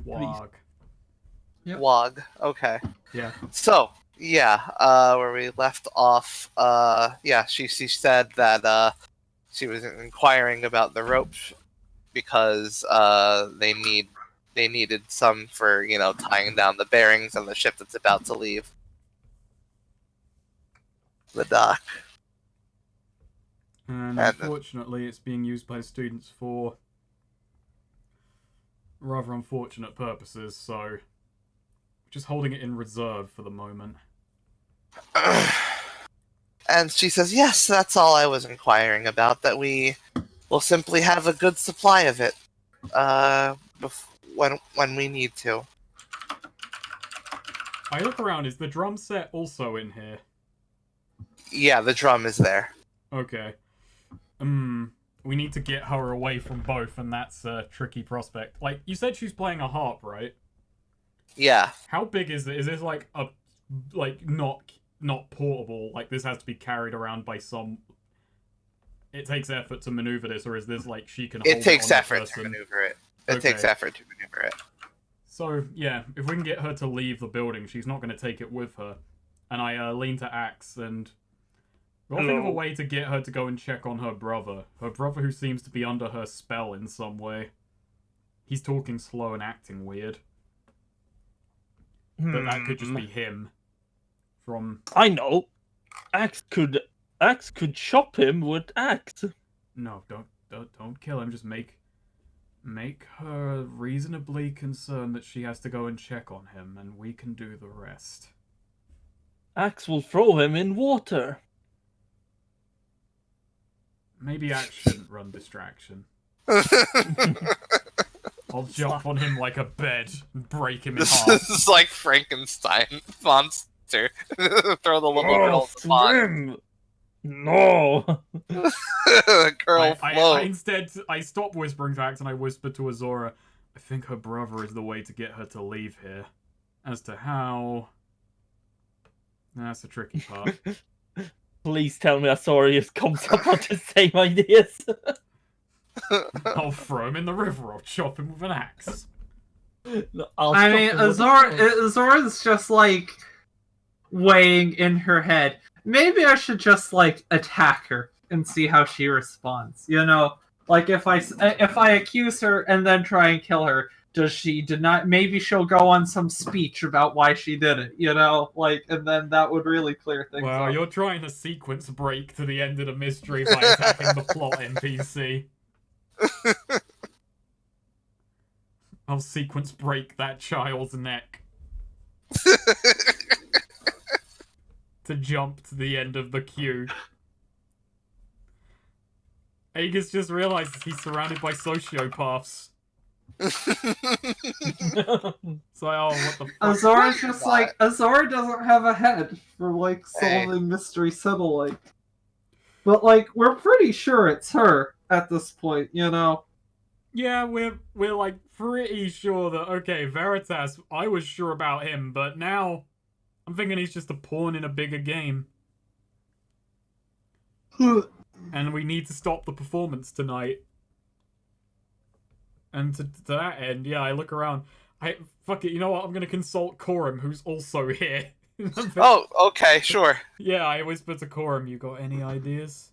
Wog. Yep. Wog. Okay. Yeah. So, yeah, where we left off, yeah, she said that, she was inquiring about the rope because, they needed some for, tying down the bearings on the ship that's about to leave the dock. And unfortunately, it's being used by students for rather unfortunate purposes, so just holding it in reserve for the moment. And she says, yes, that's all I was inquiring about, that we will simply have a good supply of it, when we need to. I look around, is the drum set also in here? Yeah, the drum is there. Okay. We need to get her away from both, and that's a tricky prospect. Like, you said she's playing a harp, right? Yeah. How big is it? Is this like a, like, not portable? Like, this has to be carried around by some... It takes effort to maneuver this, or is this like she can hold it? It takes effort to maneuver it. It takes effort to maneuver it. So, yeah, if we can get her to leave the building, she's not going to take it with her. And I lean to Axe, and we'll think of a way to get her to go and check on her brother. Her brother who seems to be under her spell in some way. He's talking slow and acting weird. But that could just be him. From... I know. Axe could chop him with axe. No, don't kill him. Just make her reasonably concerned that she has to go and check on him, and we can do the rest. Axe will throw him in water. Maybe Axe shouldn't run distraction. I'll jump on him like a bed and break him in half. This is like Frankenstein monster. Throw the little girl in the pond. No. Girl float. Instead, I stop whispering to Axe and I whisper to Azora, I think her brother is the way to get her to leave here. As to how... That's the tricky part. Please tell me Azorius comes up with the same ideas. I'll throw him in the river or chop him with an axe. No, Azora's just like weighing in her head. Maybe I should just like attack her and see how she responds. You know, like if I accuse her and then try and kill her, does she deny? Maybe she'll go on some speech about why she did it. You know, like, and then that would really clear things up. Well, you're trying to sequence break to the end of the mystery by attacking the plot NPC. I'll sequence break that child's neck. To jump to the end of the queue. Aegis just realizes he's surrounded by sociopaths. So, oh, what the fuck? Azora's just like, Azora doesn't have a head for like solving mystery Sybil, like. But like, we're pretty sure it's her at this point, you know. Yeah, we're like pretty sure that, okay, Veritas, I was sure about him, but now I'm thinking he's just a pawn in a bigger game. And we need to stop the performance tonight. And to that end, yeah, I look around. Fuck it, you know what? I'm gonna consult Coram, who's also here. Oh, okay, sure. Yeah, I whisper to Coram, you got any ideas?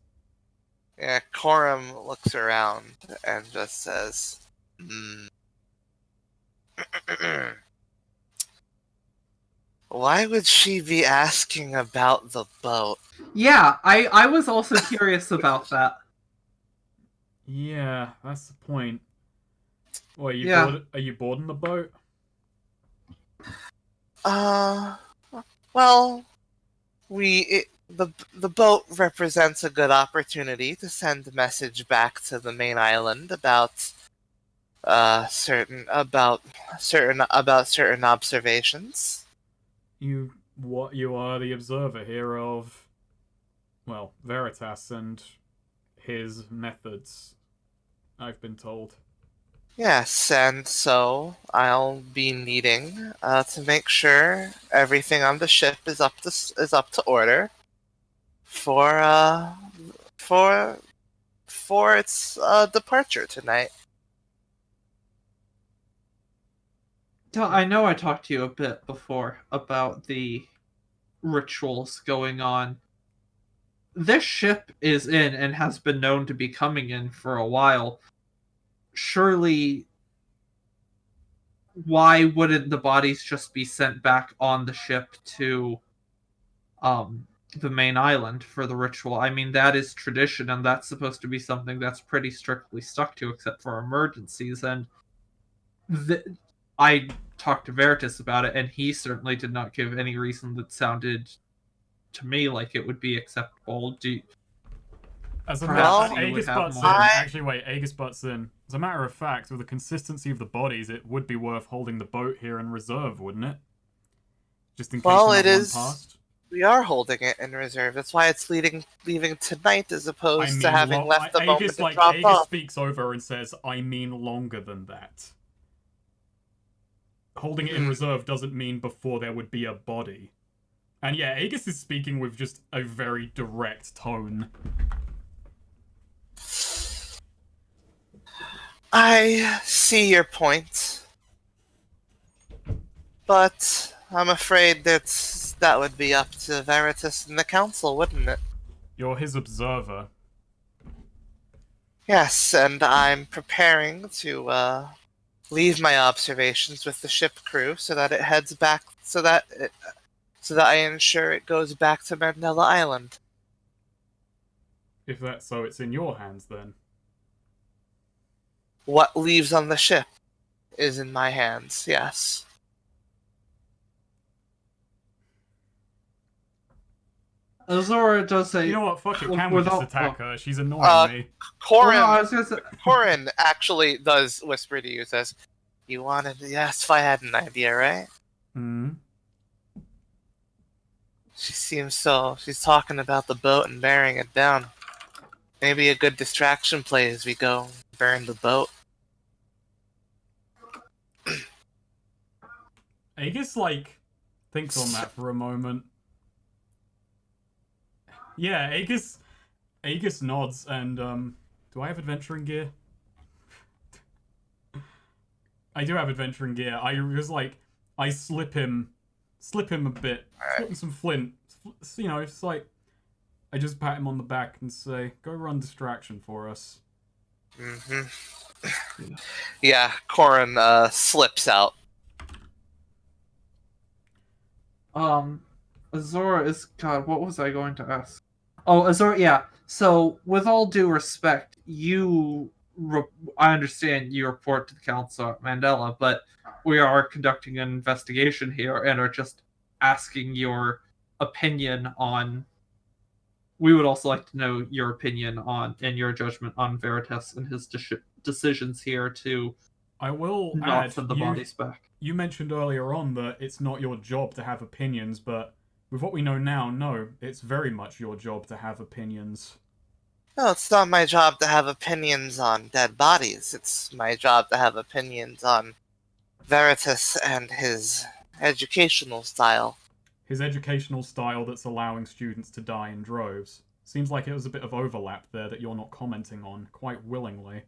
Yeah, Coram looks around and just says, why would she be asking about the boat? Yeah, I was also curious about that. Yeah, that's the point. What, are you boarding the boat? Well, the boat represents a good opportunity to send a message back to the main island about certain observations. You are the observer here of, well, Veritas and his methods, I've been told. Yes, and so I'll be needing to make sure everything on the ship is up to order for its departure tonight. I know I talked to you a bit before about the rituals going on. This ship is in and has been known to be coming in for a while. Surely, why wouldn't the bodies just be sent back on the ship to the main island for the ritual? I mean, that is tradition, and that's supposed to be something that's pretty strictly stuck to, except for emergencies. And I talked to Veritas about it, and he certainly did not give any reason that sounded to me like it would be acceptable. As a Perhaps matter, you would Aegis have butts in. more- Actually, wait, Aegis butts in. As a matter of fact, with the consistency of the bodies, it would be worth holding the boat here in reserve, wouldn't it? Just in case Well, another it one is- passed. We are holding it in reserve. That's why it's leaving tonight as opposed to having left the moment Aegis, to like, drop Aegis off. speaks over and says, I mean longer than that. Holding it in reserve doesn't mean before there would be a body. And yeah, Aegis is speaking with just a very direct tone. I see your point, but I'm afraid that would be up to Veritas and the Council, wouldn't it? You're his observer. Yes, and I'm preparing to leave my observations with the ship crew so that it heads back, so that I ensure it goes back to Mandela Island. If that's so, it's in your hands then. What leaves on the ship is in my hands, yes. Azora does say, You know what? Fuck it. Can we just Without- attack her? She's annoying me. Corin, Well, no, I was gonna say, Corin actually does whisper to you, says, "You wanted to ask if I had an idea, right?" Hmm. She's talking about the boat and bearing it down. Maybe a good distraction play as we go burn the boat. Aegis, like, thinks on that for a moment. Yeah, Aegis nods and, do I have adventuring gear? I do have adventuring gear. I was like, I slip him a bit. Slip him some flint. You know, it's like, I just pat him on the back and say, go run distraction for us. Mm-hmm. Yeah, Corin slips out. Azora is, God, what was I going to ask? Oh, Azora, yeah. So, with all due respect, I understand you report to the Council at Mandela, but we are conducting an investigation here and are just asking your opinion on. We would also like to know your opinion on and your judgment on Veritas and his decisions here to I will not add, send the bodies back. you mentioned earlier on that it's not your job to have opinions, but with what we know now, no, it's very much your job to have opinions. No, it's not my job to have opinions on dead bodies. It's my job to have opinions on Veritas and his educational style. His educational style that's allowing students to die in droves. Seems like it was a bit of overlap there that you're not commenting on, quite willingly.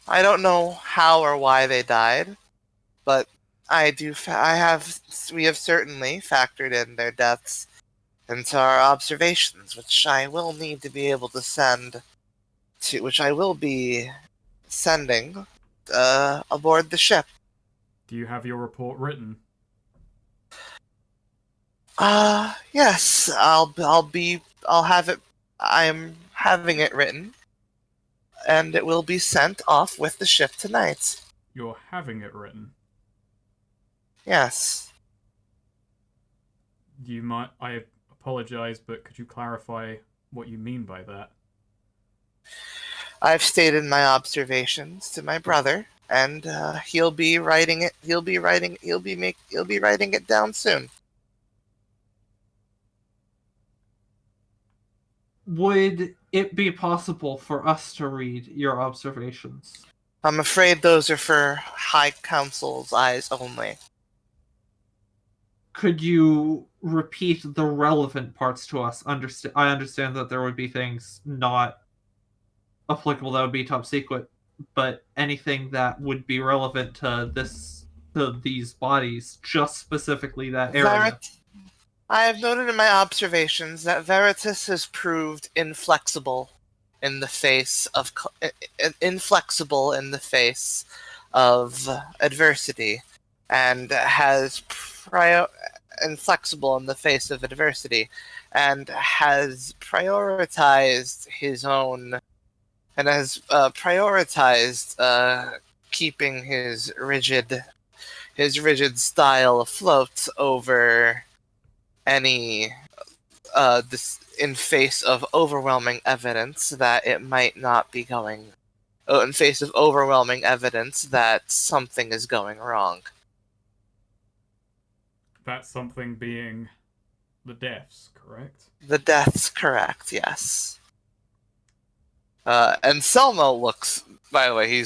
I don't know how or why they died, but we have certainly factored in their deaths into our observations, which I will need to be able to which I will be sending aboard the ship. Do you have your report written? Yes, I'll have it. I'm having it written, and it will be sent off with the ship tonight. You're having it written. Yes. I apologize, but could you clarify what you mean by that? I've stated my observations to my brother, and he'll be writing it. He'll be writing it down soon. Would it be possible for us to read your observations? I'm afraid those are for High Council's eyes only. Could you repeat the relevant parts to us? I understand that there would be things not applicable that would be top secret, but anything that would be relevant to this these bodies, just specifically that area. I have noted in my observations that Veritas has proved inflexible in the face of adversity, and inflexible in the face of adversity, and has prioritized his own, and has prioritized keeping his rigid style afloat over any this in face of overwhelming evidence that it might not be going in face of overwhelming evidence that something is going wrong. That something being the deaths, correct? The death's correct, yes. And Selma looks, by the way, he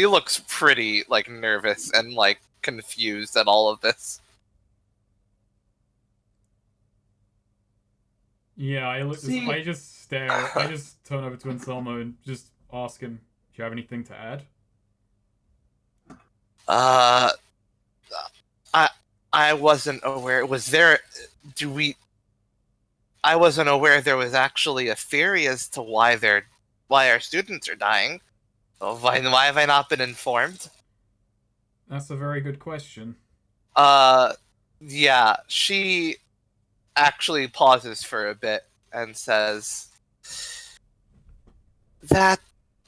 looks pretty like nervous and like confused at all of this. Yeah, I just stare. I just turn over to Anselmo and just ask him, "Do you have anything to add?" I wasn't aware. I wasn't aware there was actually a theory as to why our students are dying. Why have I not been informed? That's a very good question. Yeah, she actually pauses for a bit and says, "That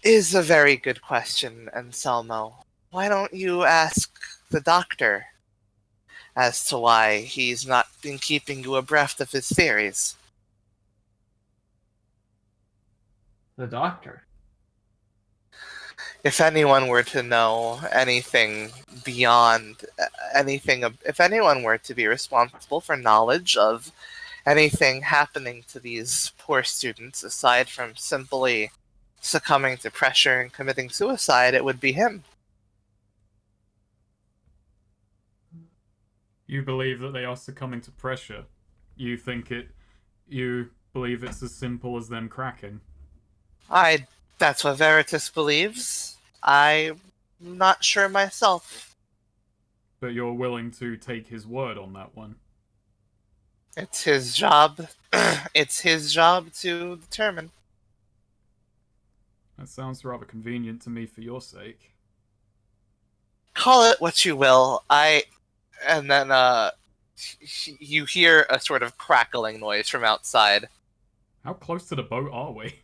is a very good question, Anselmo. Why don't you ask the doctor as to why he's not been keeping you abreast of his theories?" The doctor. If anyone were to know anything beyond if anyone were to be responsible for knowledge of anything happening to these poor students aside from simply succumbing to pressure and committing suicide, it would be him. You believe that they are succumbing to pressure. You believe it's as simple as them cracking. That's what Veritas believes. I'm not sure myself. But you're willing to take his word on that one. It's his job. It's his job to determine. That sounds rather convenient to me for your sake. Call it what you will. And then you hear a sort of crackling noise from outside. How close to the boat are we?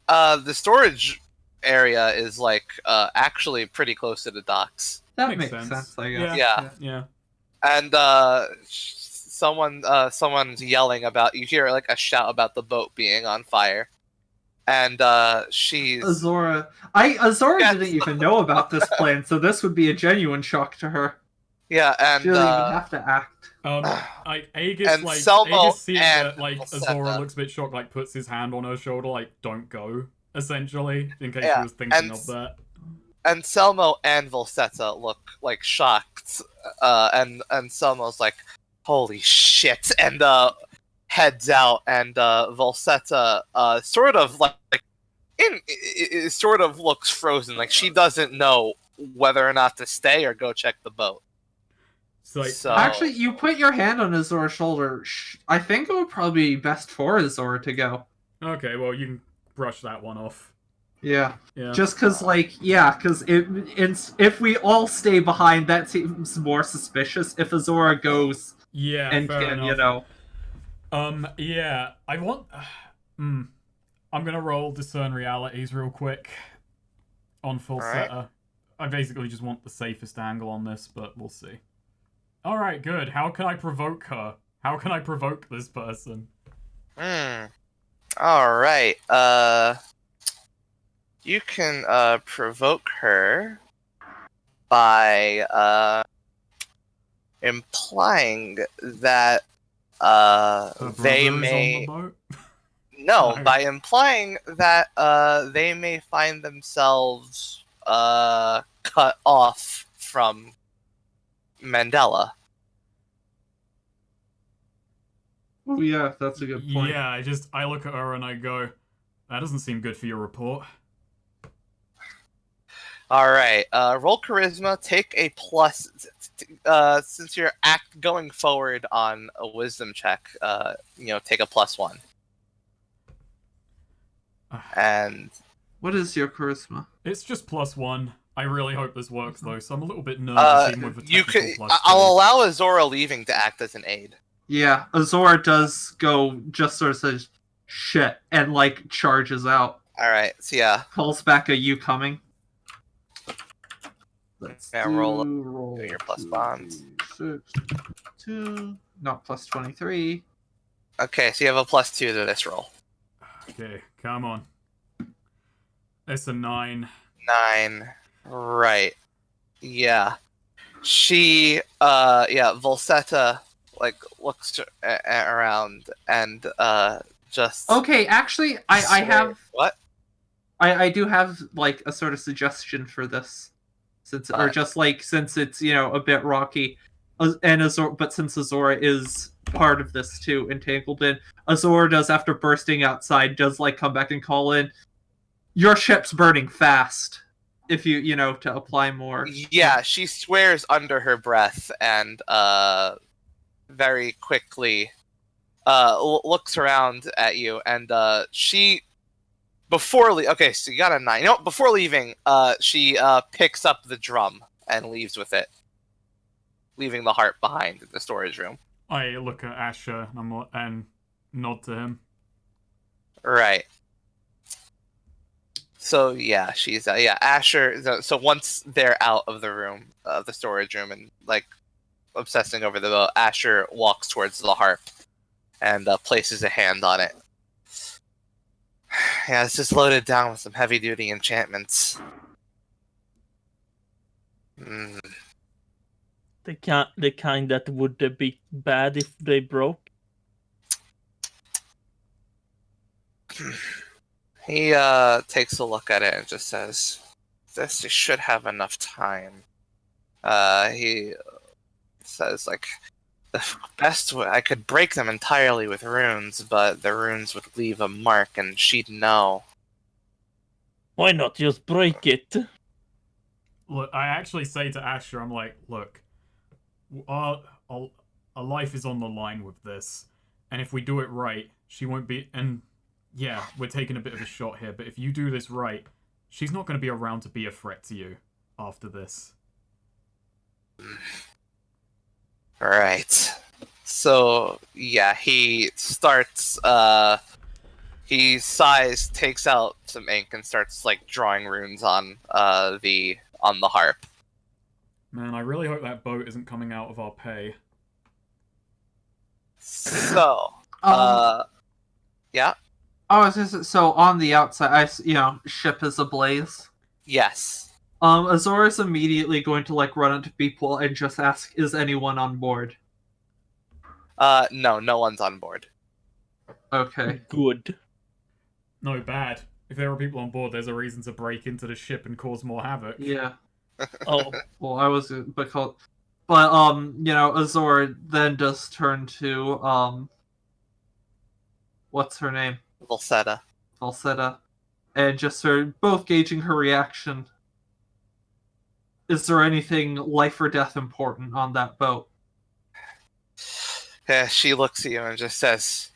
The storage area is actually pretty close to the docks. That makes sense, I guess. Yeah. And someone's yelling about. You hear like a shout about the boat being on fire, and she's Azora. Azora didn't even know about this plan, so this would be a genuine shock to her. Yeah, and she doesn't even have to act. Aegis seeing that Azora looks a bit shocked, like puts his hand on her shoulder, like don't go, essentially, in case he was thinking of that. And Selmo and Volsetta look like shocked, and Selmo's like, "Holy shit!" and heads out, and Volsetta sort of looks frozen, like she doesn't know whether or not to stay or go check the boat. So actually, you put your hand on Azora's shoulder. I think it would probably be best for Azora to go. Okay, well, you can brush that one off. Yeah. Just because, because if we all stay behind, that seems more suspicious. If Azora goes, and can, enough. Yeah, I want. I'm gonna roll discern realities real quick on Falsetta. Right. I basically just want the safest angle on this, but we'll see. All right, good. How can I provoke her? How can I provoke this person? All right. You can provoke her by implying that they may by implying that they may find themselves cut off from Mandela. Oh yeah, that's a good point. Yeah, I look at her and I go, that doesn't seem good for your report. All right. Roll charisma. Take a plus. Since you're going forward on a wisdom check, take a +1. And What is your charisma? It's just +1. I really hope this works though, so I'm a little bit nervous even with the you technical could. +2. I'll allow Azora leaving to act as an aid. Yeah, Azora does go, just sort of says, shit, and, like, charges out. All right. So yeah. Calls back a you coming. Let's Yeah, roll your plus 2, bonds. 6, 2, not plus 23. Okay, so you have a +2 to this roll. Okay, come on. It's a 9. 9. Right. Yeah. She, Volsetta, like, looks around and, just... Okay, actually, I have... What? I do have, like, a sort of suggestion for this. Since it's, a bit rocky. And but since Azora is part of this too, entangled in, Azora does, after bursting outside, does, like, come back and call in, your ship's burning fast. If you, to apply more. Yeah, she swears under her breath and, very quickly, looks around at you and, she... Okay, so you got a 9. Before leaving, she picks up the drum and leaves with it, leaving the harp behind in the storage room. I look at Asher and nod to him. Right. So yeah, she's Asher. So once they're out of the room, the storage room, and like obsessing over the boat, Asher walks towards the harp and places a hand on it. Yeah, it's just loaded down with some heavy-duty enchantments. The kind that would be bad if they broke. He takes a look at it and just says, "This should have enough time." He says, like, the best way I could break them entirely with runes, but the runes would leave a mark, and she'd know. Why not just break it? Look, I actually say to Asher, I'm like, look, our life is on the line with this, and if we do it right, she won't be. And yeah, we're taking a bit of a shot here, but if you do this right, she's not going to be around to be a threat to you after this. Alright. So, yeah, he starts, he sighs, takes out some ink, and starts, like, drawing runes on, the harp. Man, I really hope that boat isn't coming out of our pay. So, yeah? Oh, so on the outside, ship is ablaze. Yes. Azora's immediately going to, like, run into people and just ask, is anyone on board? No one's on board. Okay. Good. No, bad. If there are people on board, there's a reason to break into the ship and cause more havoc. Yeah. Oh. Well, I was, but Azora then does turn to, what's her name? Volsetta. And just sort both gauging her reaction. Is there anything life or death important on that boat? Yeah, she looks at you and just says,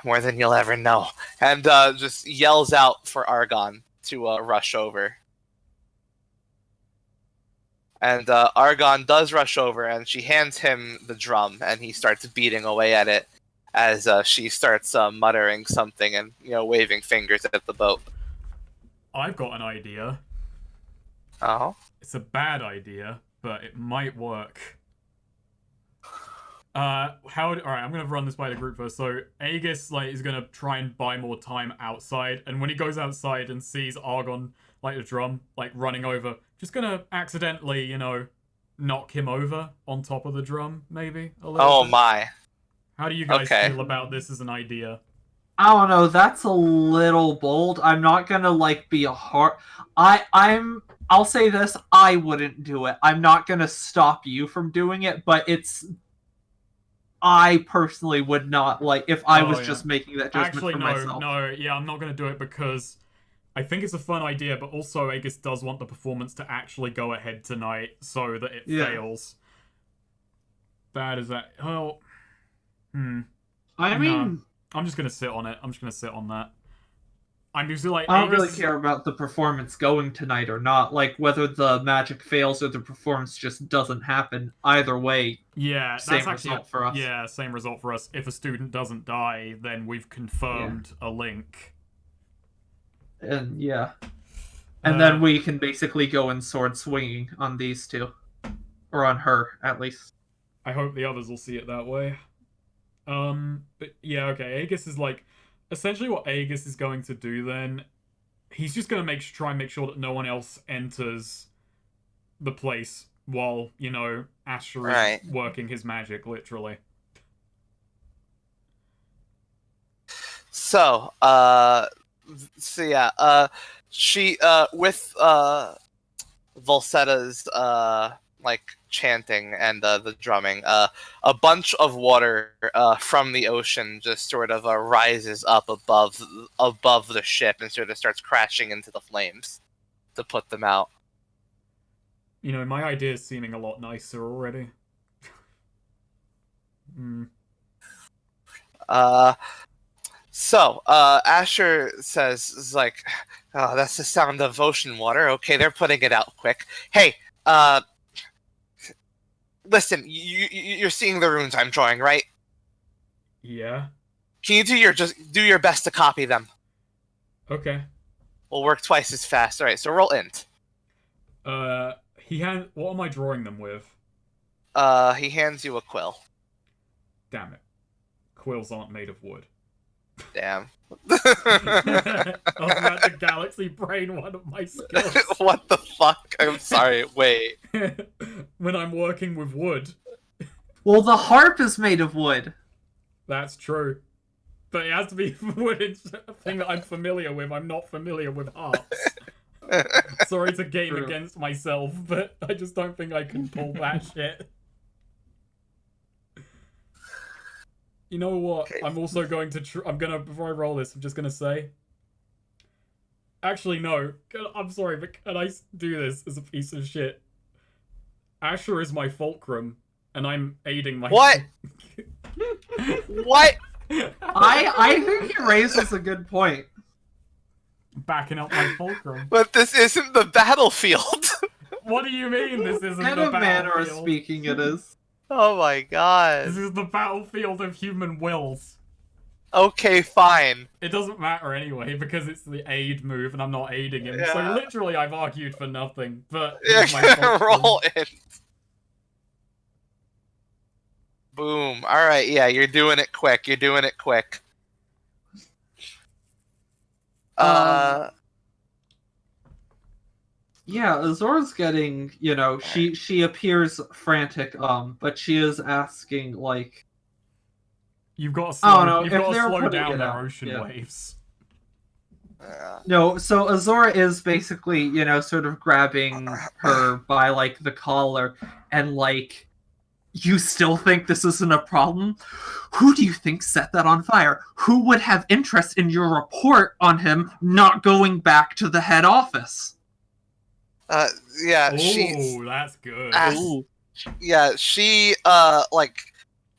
"More than you'll ever know," and just yells out for Argon to rush over. And Argon does rush over, and she hands him the drum, and he starts beating away at it as she starts muttering something and waving fingers at the boat. I've got an idea. Oh? It's a bad idea, but it might work. Alright, I'm gonna run this by the group first. So Aegis is gonna try and buy more time outside, and when he goes outside and sees Argon, the drum, running over, just gonna accidentally, knock him over on top of the drum, maybe a little Oh bit. My. How do you guys feel about this as an idea? I don't know, that's a little bold. I'm not gonna be a hard. I'll say this, I wouldn't do it. I'm not gonna stop you from doing it, but I personally would not, if I was just making that judgment for myself. No, I'm not gonna do it because I think it's a fun idea, but also Aegis does want the performance to actually go ahead tonight so that it fails. Bad as that. Oh. I mean... I'm just gonna sit on it. I'm just gonna sit on that. I'm usually like... I don't really care about the performance going tonight or not. Like, whether the magic fails or the performance just doesn't happen. Either way, yeah, same that's actually result for us. Yeah, same result for us. If a student doesn't die, then we've confirmed a link. And yeah. And then we can basically go in sword swinging on these two. Or on her, at least. I hope the others will see it that way. But yeah, okay, Aegis is like... Essentially what Aegis is going to do then... He's just going to try and make sure that no one else enters the place while, you know, Asher is working his magic, literally. So, she, with, Volsetta's, like, chanting and, the drumming, a bunch of water, from the ocean just sort of, rises up above the ship and sort of starts crashing into the flames to put them out. You know, my idea is seeming a lot nicer already. So, Asher says, like, oh, that's the sound of ocean water. Okay, they're putting it out quick. Hey, listen, you're seeing the runes I'm drawing, right? Yeah. Can you do your best to copy them? Okay. We'll work twice as fast. All right, so roll int. What am I drawing them with? He hands you a quill. Damn it. Quills aren't made of wood. Damn. I was about to galaxy brain one of my skills. What the fuck? I'm sorry, wait. When I'm working with wood. Well, the harp is made of wood. That's true. But it has to be wood. It's a thing that I'm familiar with. I'm not familiar with harps. Sorry to game against myself, but I just don't think I can pull that shit. You know what? Okay. I'm also going to... before I roll this, I'm just going to say... Actually, no. I'm sorry, but can I do this as a piece of shit? Asher is my fulcrum, and I'm aiding my... What? What? I think he raises a good point. Backing up my fulcrum. But this isn't the battlefield. What do you mean this isn't the battlefield? In a manner of speaking, it is. Oh my god. This is the battlefield of human wills. Okay, fine. It doesn't matter anyway, because it's the aid move and I'm not aiding him. Yeah. So literally I've argued for nothing, but... Roll it. Boom. Alright, yeah, you're doing it quick. Yeah, Azora's getting, you know, she appears frantic, but she is asking, like... You've got to slow down their ocean waves. No, so Azora is basically, you know, sort of grabbing her by, like, the collar, and, like, you still think this isn't a problem? Who do you think set that on fire? Who would have interest in your report on him not going back to the head office? Yeah, oh, that's good. Yeah, she like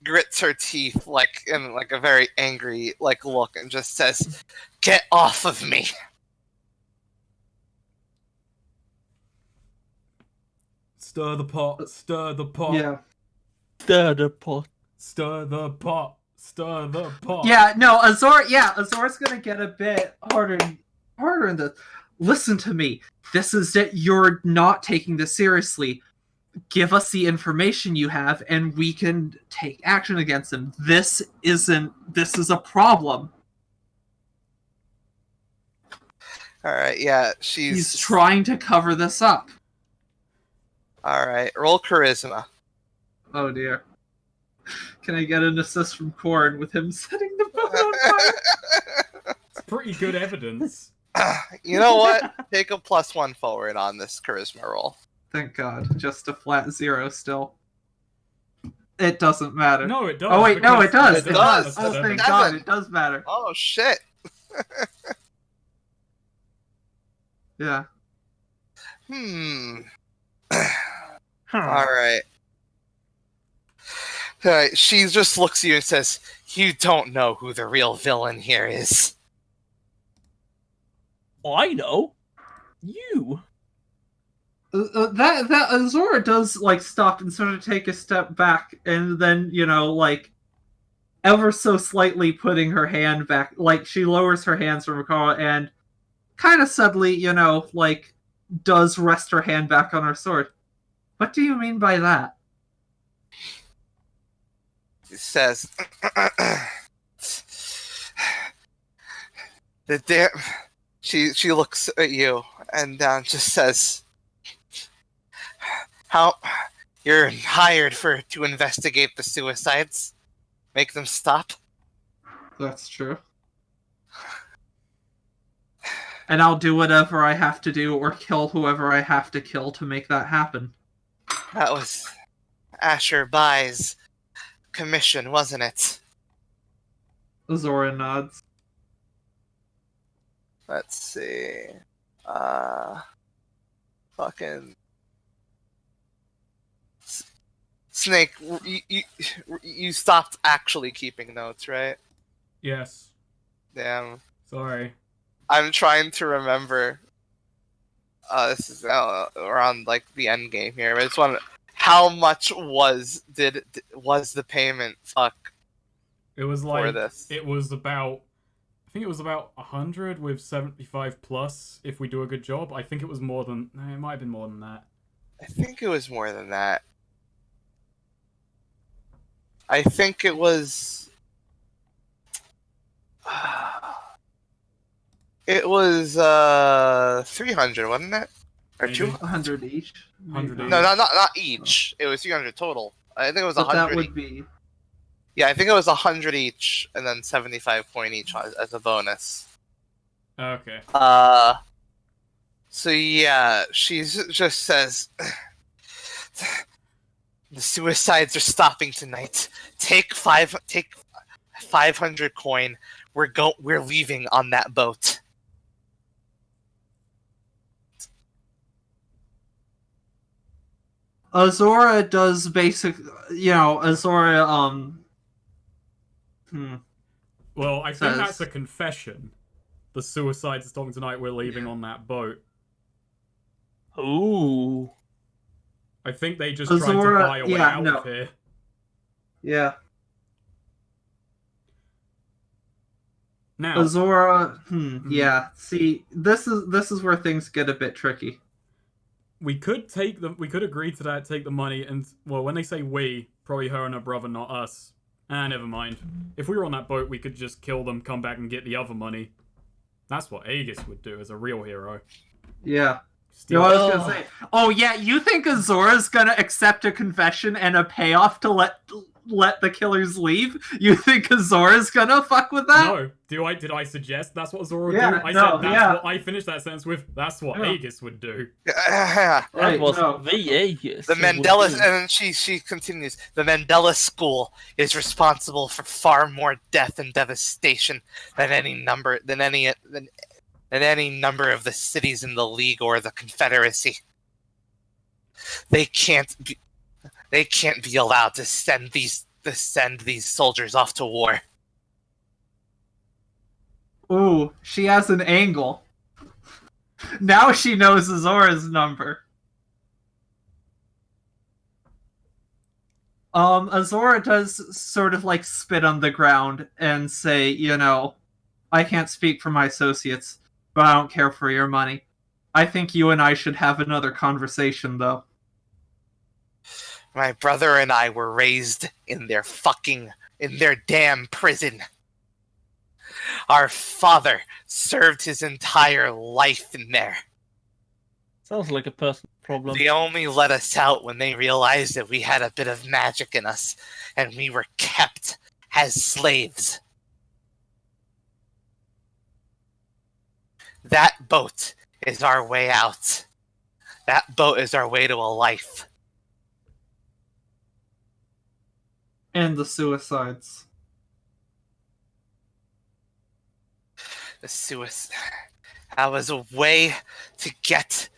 grits her teeth like in like a very angry like look and just says, "Get off of me." Stir the pot, stir the pot. Yeah. Stir the pot. Stir the pot. Stir the pot. Yeah, no, Azora's gonna get a bit harder in this. Listen to me. This is it. You're not taking this seriously. Give us the information you have, and we can take action against him. This is a problem. Alright, yeah, he's trying to cover this up. Alright, roll charisma. Oh dear. Can I get an assist from Korn with him setting the boat on fire? It's pretty good evidence. You know what? Take a +1 forward on this charisma roll. Thank God. Just a flat 0 still. It doesn't matter. No, it does. Oh wait, no, it does. It does. Oh, thank God, it does matter. Oh shit. Yeah. Hmm. Huh. Alright. Alright, she just looks at you and says, "You don't know who the real villain here is." I know. You. That Azora does like stop and sort of take a step back, and then like ever so slightly putting her hand back, like she lowers her hands from Makara and kind of subtly, like does rest her hand back on her sword. What do you mean by that? She says, "The damn." She looks at you and just says, "How you're hired to investigate the suicides? Make them stop?" That's true. And I'll do whatever I have to do or kill whoever I have to kill to make that happen. That was Asher Bai's commission, wasn't it? Azora nods. Let's see. Fucking Snake. You stopped actually keeping notes, right? Yes. Damn. Sorry. I'm trying to remember. This is around like the end game here. But I just want. How much was the payment? Fuck. It was For like this. it was about. I think it was about 100 with 75 plus if we do a good job. I think it was more than. No, it might have been more than that. I think it was more than that. I think it was. It was 300, wasn't it? Or Maybe. 200? 100 each. 100 Maybe each. No, not each. It was 300 total. I think it was But 100. that would be. Yeah, I think it was 100 each, and then 75 point each as a bonus. Okay. So yeah, she just says, "The suicides are stopping tonight. Take 500 coin. We're leaving on that boat." Azora does basic, Azora, Well, I think Says- that's a confession. The suicides are stopping tonight. We're leaving on that boat. Ooh. I think they just tried to Azora- buy a way yeah, out no. of here. yeah. Now, Azora, yeah. See, this is where things get a bit tricky. we could take them. We could agree to that. Take the money, and well, when they say we, probably her and her brother, not us. Never mind. If we were on that boat, we could just kill them, come back, and get the other money. That's what Aegis would do as a real hero. Yeah. Steal. I was gonna say. Oh yeah, you think Azora's gonna accept a confession and a payoff to let the killers leave? You think Azora's gonna fuck with that? No, did I suggest that's what Zora would Yeah, do? I no, said that's yeah. what I finished that sentence with. That's what Yeah. Aegis would do. That Right, was no. the Aegis. The it would Mandela, be. and then she continues. The Mandela School is responsible for far more death and devastation than any number of the cities in the League or the Confederacy. They can't be allowed to send these soldiers off to war. Ooh, she has an angle. Now she knows Azora's number. Azora does sort of like spit on the ground and say, I can't speak for my associates, but I don't care for your money. I think you and I should have another conversation, though. My brother and I were raised in their damn prison. Our father served his entire life in there. Sounds like a personal problem. They only let us out when they realized that we had a bit of magic in us, and we were kept as slaves. That boat is our way out. That boat is our way to a life. And the suicides. The suicide. That was a way to get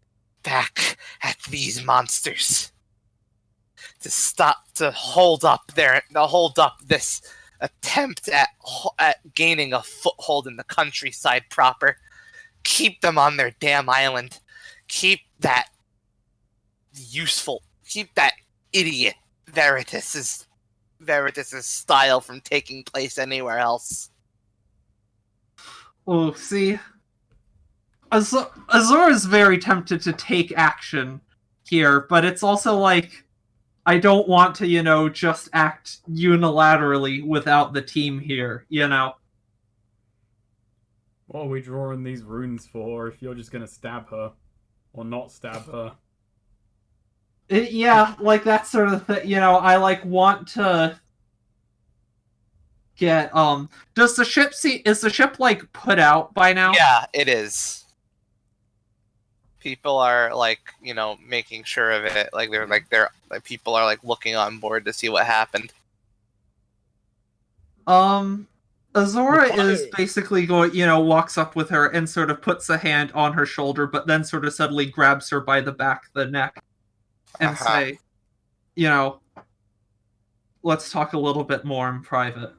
back at these monsters. To hold up this attempt at gaining a foothold in the countryside proper. Keep them on their damn island. Keep that idiot Veritas's style from taking place anywhere else. Oh, see, Azor is very tempted to take action here, but it's also like, I don't want to, just act unilaterally without the team here, What are we drawing these runes for if you're just gonna stab her? Or not stab her? Yeah, like that sort of thing, I want to get, is the ship put out by now? Yeah, it is. People are making sure of it. People are looking on board to see what happened. Azora is basically going, walks up with her and sort of puts a hand on her shoulder, but then sort of suddenly grabs her by the back of the neck and say, let's talk a little bit more in private.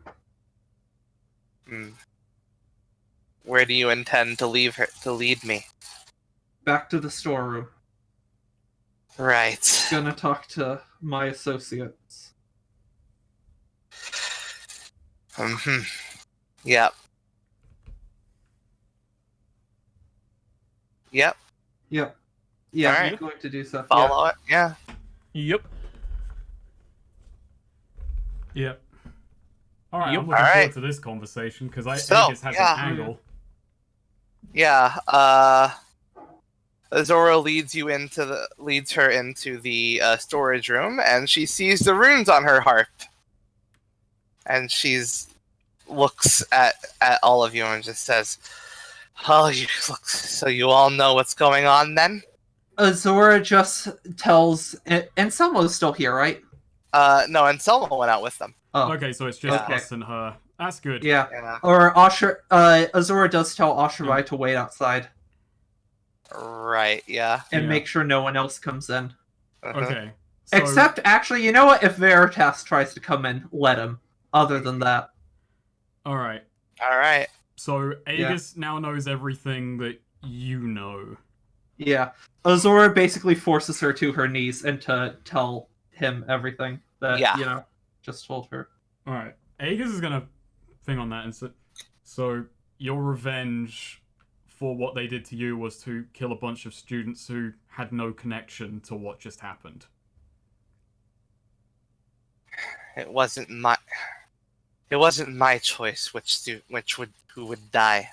Where do you intend to lead me? Back to the storeroom. Right. Gonna talk to my associates. Yep. Yeah, Alright. I'm going to do so. Follow it. Yeah. Yep. Yep. Alright, I'm Yep. looking Alright. forward to this conversation, because Aegis has yeah. an angle. Yeah. Azora leads her into the storage room, and she sees the runes on her harp. And looks at all of you and just says, "Oh, so you all know what's going on then?" Azora just tells, and Selma's still here, right? No, and Selma went out with them. Oh, Okay, so it's just Okay. us and her. That's good. yeah. Yeah. Or Azora does tell Ashirai to wait outside Right. Yeah. and Yeah. make sure no one else comes in. Uh-huh. Okay. So, Except, actually, you know what? If Veritas tries to come in, let him. Other than that. alright. All right. So Aegis now knows everything that you know. Yeah. Azora basically forces her to her knees and to tell him everything that, Yeah. just told her. Alright. Aegis is gonna thing on that and so your revenge for what they did to you was to kill a bunch of students who had no connection to what just happened. It wasn't my choice who would die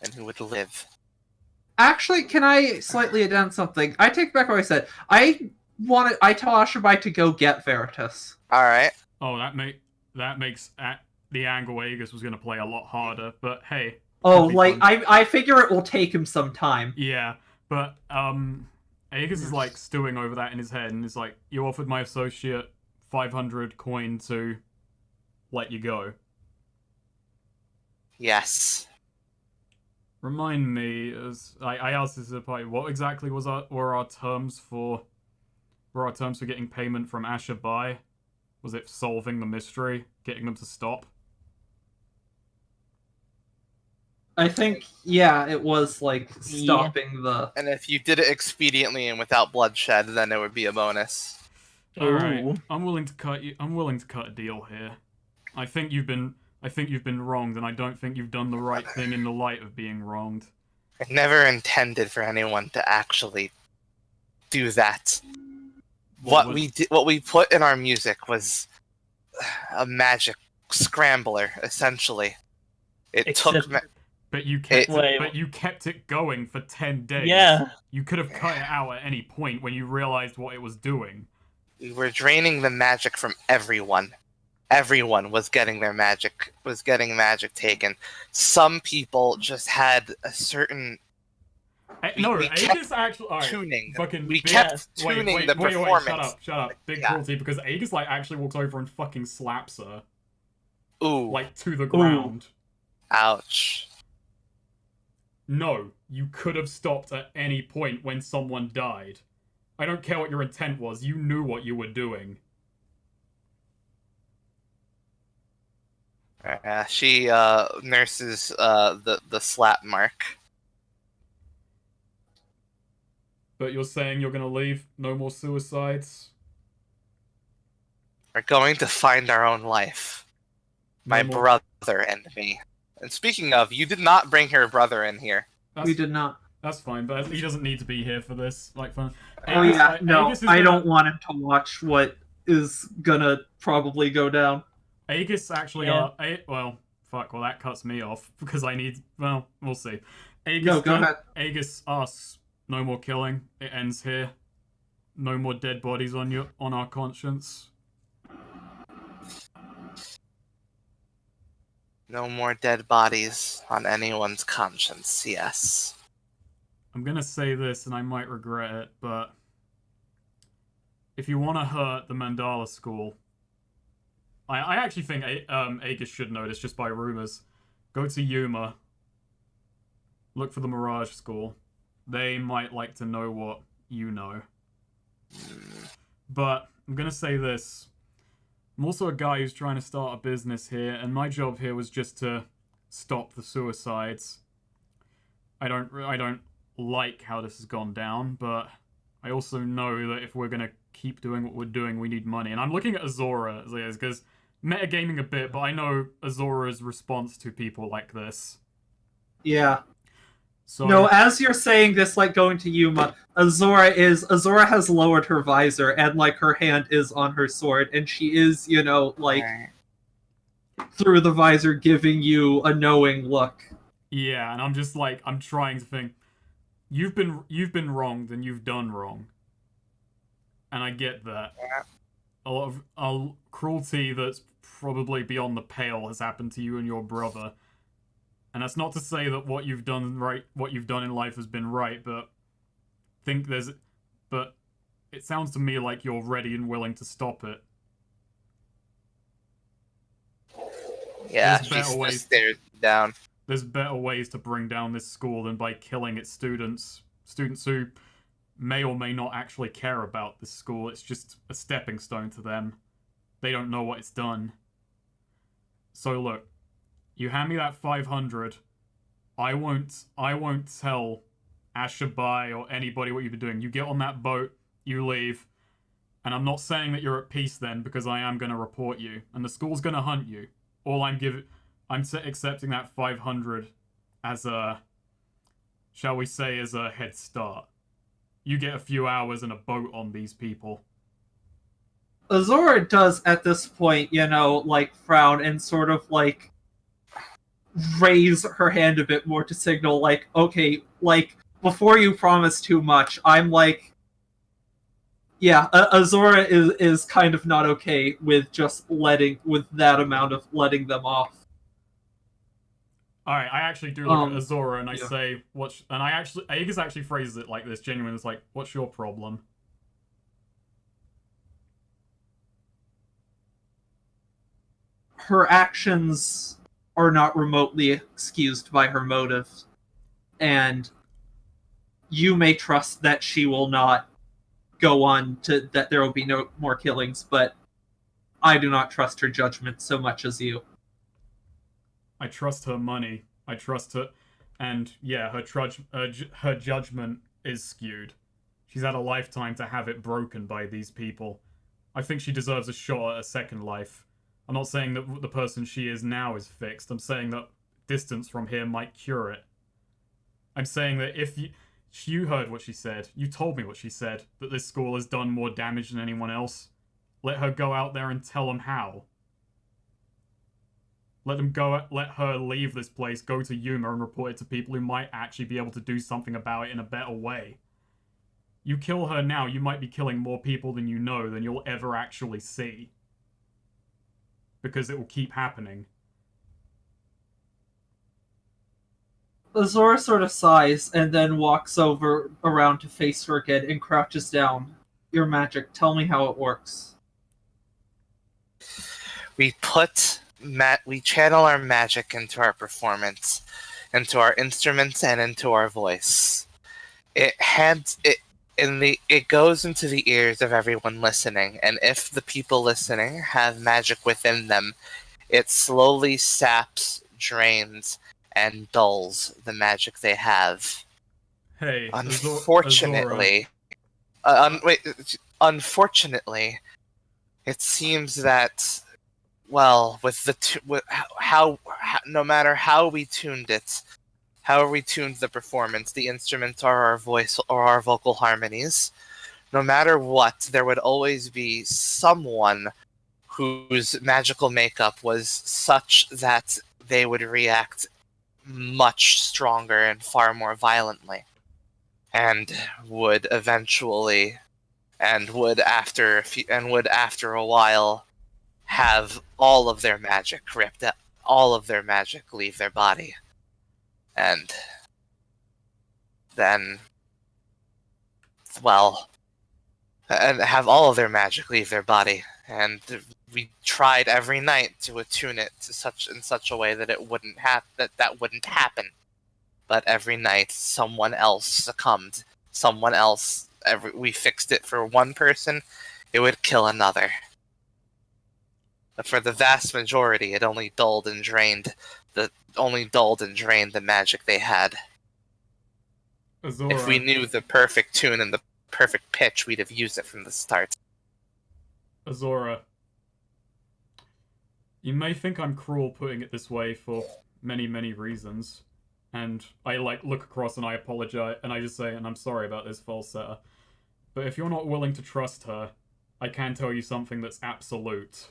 and who would live. Actually, can I slightly addend something? I take back what I said. I tell Ashabai to go get Veritas. All right. Oh, that makes the angle Aegis was gonna play a lot harder, but hey. Oh, could be fun. I figure it will take him some time. Yeah, but Aegis is stewing over that in his head and is like, you offered my associate 500 coin to let you go. Yes. Remind me, as I asked this at the party, what exactly were our terms for getting payment from Ashabai? Was it solving the mystery, getting them to stop? I think, it was stopping the. And if you did it expediently and without bloodshed, then it would be a bonus. All right, Ooh. I'm willing to cut a deal here. I think you've been wronged, and I don't think you've done the right thing in the light of being wronged. I never intended for anyone to actually do that. What we put in our music was a magic scrambler, essentially. It took. Except- But you kept Wait. but you kept it going for 10 days. Yeah. You could have cut it out at any point when you realized what it was doing. We were draining the magic from everyone. Everyone was getting magic taken. Some people just had a certain No, we Aegis actually. All right, tuning. fucking We big- kept tuning the performance. Shut up. Big Yeah. cruelty, because Aegis actually walks over and fucking slaps her Ooh, to the ground. ouch. No, you could have stopped at any point when someone died. I don't care what your intent was, you knew what you were doing. She nurses the slap mark. But you're saying you're gonna leave? No more suicides? We're going to find our own life. No My more- brother and me. And speaking of, you did not bring her brother in here. We did not. That's fine, but he doesn't need to be here for this. Like, fun. Oh Aegis- yeah, no, Aegis is I gonna- don't want him to watch what is gonna probably go down. Aegis actually well, fuck, well that cuts me off, because I need, well, we'll see. Aegis No, go ahead. Aegis asks, no more killing, it ends here. No more dead bodies on our conscience. No more dead bodies on anyone's conscience, yes. I'm gonna say this, and I might regret it, but if you want to hurt the Mandala School, I actually think Aegis should know this just by rumors. Go to Yuma. Look for the Mirage School. They might like to know what you know. But I'm gonna say this. I'm also a guy who's trying to start a business here, and my job here was just to stop the suicides. I don't like how this has gone down, but I also know that if we're gonna keep doing what we're doing, we need money. And I'm looking at Azora as it is, because metagaming a bit, but I know Azora's response to people like this. Yeah. So No, as you're saying this, like going to Yuma, Azora has lowered her visor and like her hand is on her sword, and she is, like through the visor giving you a knowing look. yeah, and I'm just like, I'm trying to think. You've been wronged and you've done wrong. And I get that. A lot of cruelty that's probably beyond the pale has happened to you and your brother. And that's not to say that what you've done in life has been right, but but it sounds to me like you're ready and willing to stop it. Yeah, There's she better ways. stares down. There's better ways to bring down this school than by killing its students. Students who may or may not actually care about this school. It's just a stepping stone to them. They don't know what it's done. So look, you hand me that 500. I won't tell Ashabai or anybody what you've been doing. You get on that boat, you leave. And I'm not saying that you're at peace then, because I am going to report you. And the school's going to hunt you. I'm accepting that 500 as a, shall we say, as a head start. You get a few hours and a boat on these people. Azora does at this point, like frown and sort of like raise her hand a bit more to signal like, okay, like before you promise too much, I'm like, yeah, Azora is kind of not okay with just with that amount of letting them off. Alright, I actually do look at Azora and I yeah. say, Aegis actually phrases it like this, genuine, it's like, what's your problem? Her actions are not remotely excused by her motives, and you may trust that she will not go on to that there will be no more killings, but I do not trust her judgment so much as you. I trust her money. I trust her, and yeah, her judgment is skewed. She's had a lifetime to have it broken by these people. I think she deserves a shot at a second life. I'm not saying that the person she is now is fixed. I'm saying that distance from here might cure it. I'm saying that if you heard what she said, you told me what she said, that this school has done more damage than anyone else. Let her go out there and tell them how. Let her leave this place, go to Yuma and report it to people who might actually be able to do something about it in a better way. You kill her now, you might be killing more people than you know than you'll ever actually see. Because it will keep happening. Azora sort of sighs and then walks around to face her again and crouches down. Your magic, tell me how it works. We channel our magic into our performance. into our instruments and into our voice. It goes into the ears of everyone listening, and if the people listening have magic within them, it slowly saps, drains, and dulls the magic they have. Hey, Azora. Unfortunately, unfortunately, it seems that, well, with no matter how we tuned it, how we tuned the performance, the instruments or our voice or our vocal harmonies, no matter what, there would always be someone whose magical makeup was such that they would react much stronger and far more violently, and would eventually, and would after a while, have all of their magic ripped out, all of their magic leave their body, and then, well, and have all of their magic leave their body. And we tried every night to attune it to in such a way that it wouldn't that wouldn't happen. But every night, someone else succumbed. Someone else. We fixed it for one person, it would kill another. But for the vast majority, it only dulled and drained the magic they had. Azora. If we knew the perfect tune and the perfect pitch, we'd have used it from the start. Azora, you may think I'm cruel putting it this way for many, many reasons, and I look across and I apologize, and I just say, and I'm sorry about this, falsetter. But if you're not willing to trust her, I can tell you something that's absolute.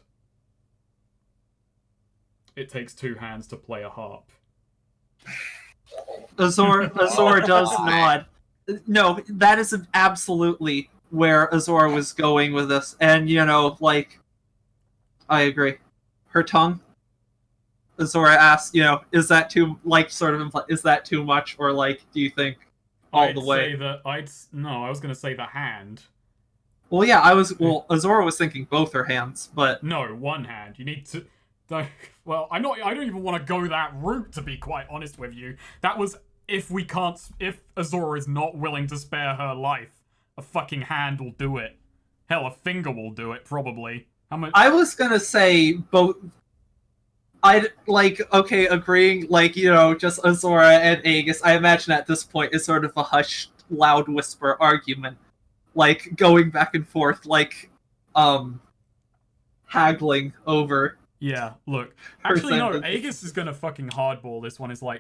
It takes two hands to play a harp. Azora does nod. No, that is absolutely where Azora was going with this, and I agree. Her tongue. Azora asks, is that too is that too much, or do you think all the way? I was gonna say the hand. Well, yeah, Azora was thinking both her hands, but no, one hand. You need to. Well, I don't even want to go that route, to be quite honest with you. That was if Azora is not willing to spare her life, a fucking hand will do it. Hell, a finger will do it, probably. How much? I was gonna say both. Agreeing, just Azora and Aegis. I imagine at this point is sort of a hushed, loud whisper argument, going back and forth, haggling over. Yeah, look. Actually, no, Aegis is gonna fucking hardball this one. Is I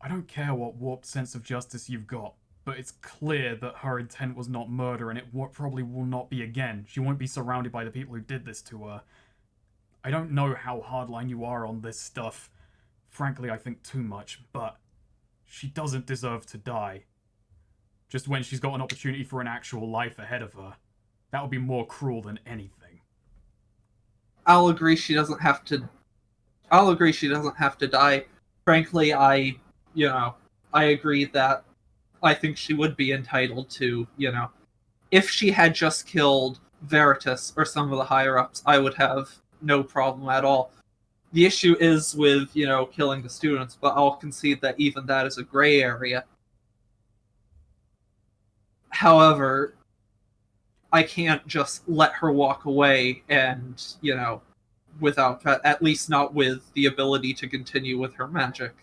don't care what warped sense of justice you've got, but it's clear that her intent was not murder, and it probably will not be again. She won't be surrounded by the people who did this to her. I don't know how hardline you are on this stuff. Frankly, I think too much, but she doesn't deserve to die. Just when she's got an opportunity for an actual life ahead of her. That would be more cruel than anything. I'll agree she doesn't have to die. Frankly, I agree that I think she would be entitled to, if she had just killed Veritas or some of the higher-ups, I would have no problem at all. The issue is with, killing the students, but I'll concede that even that is a gray area. However, I can't just let her walk away and, without, at least not with the ability to continue with her magic.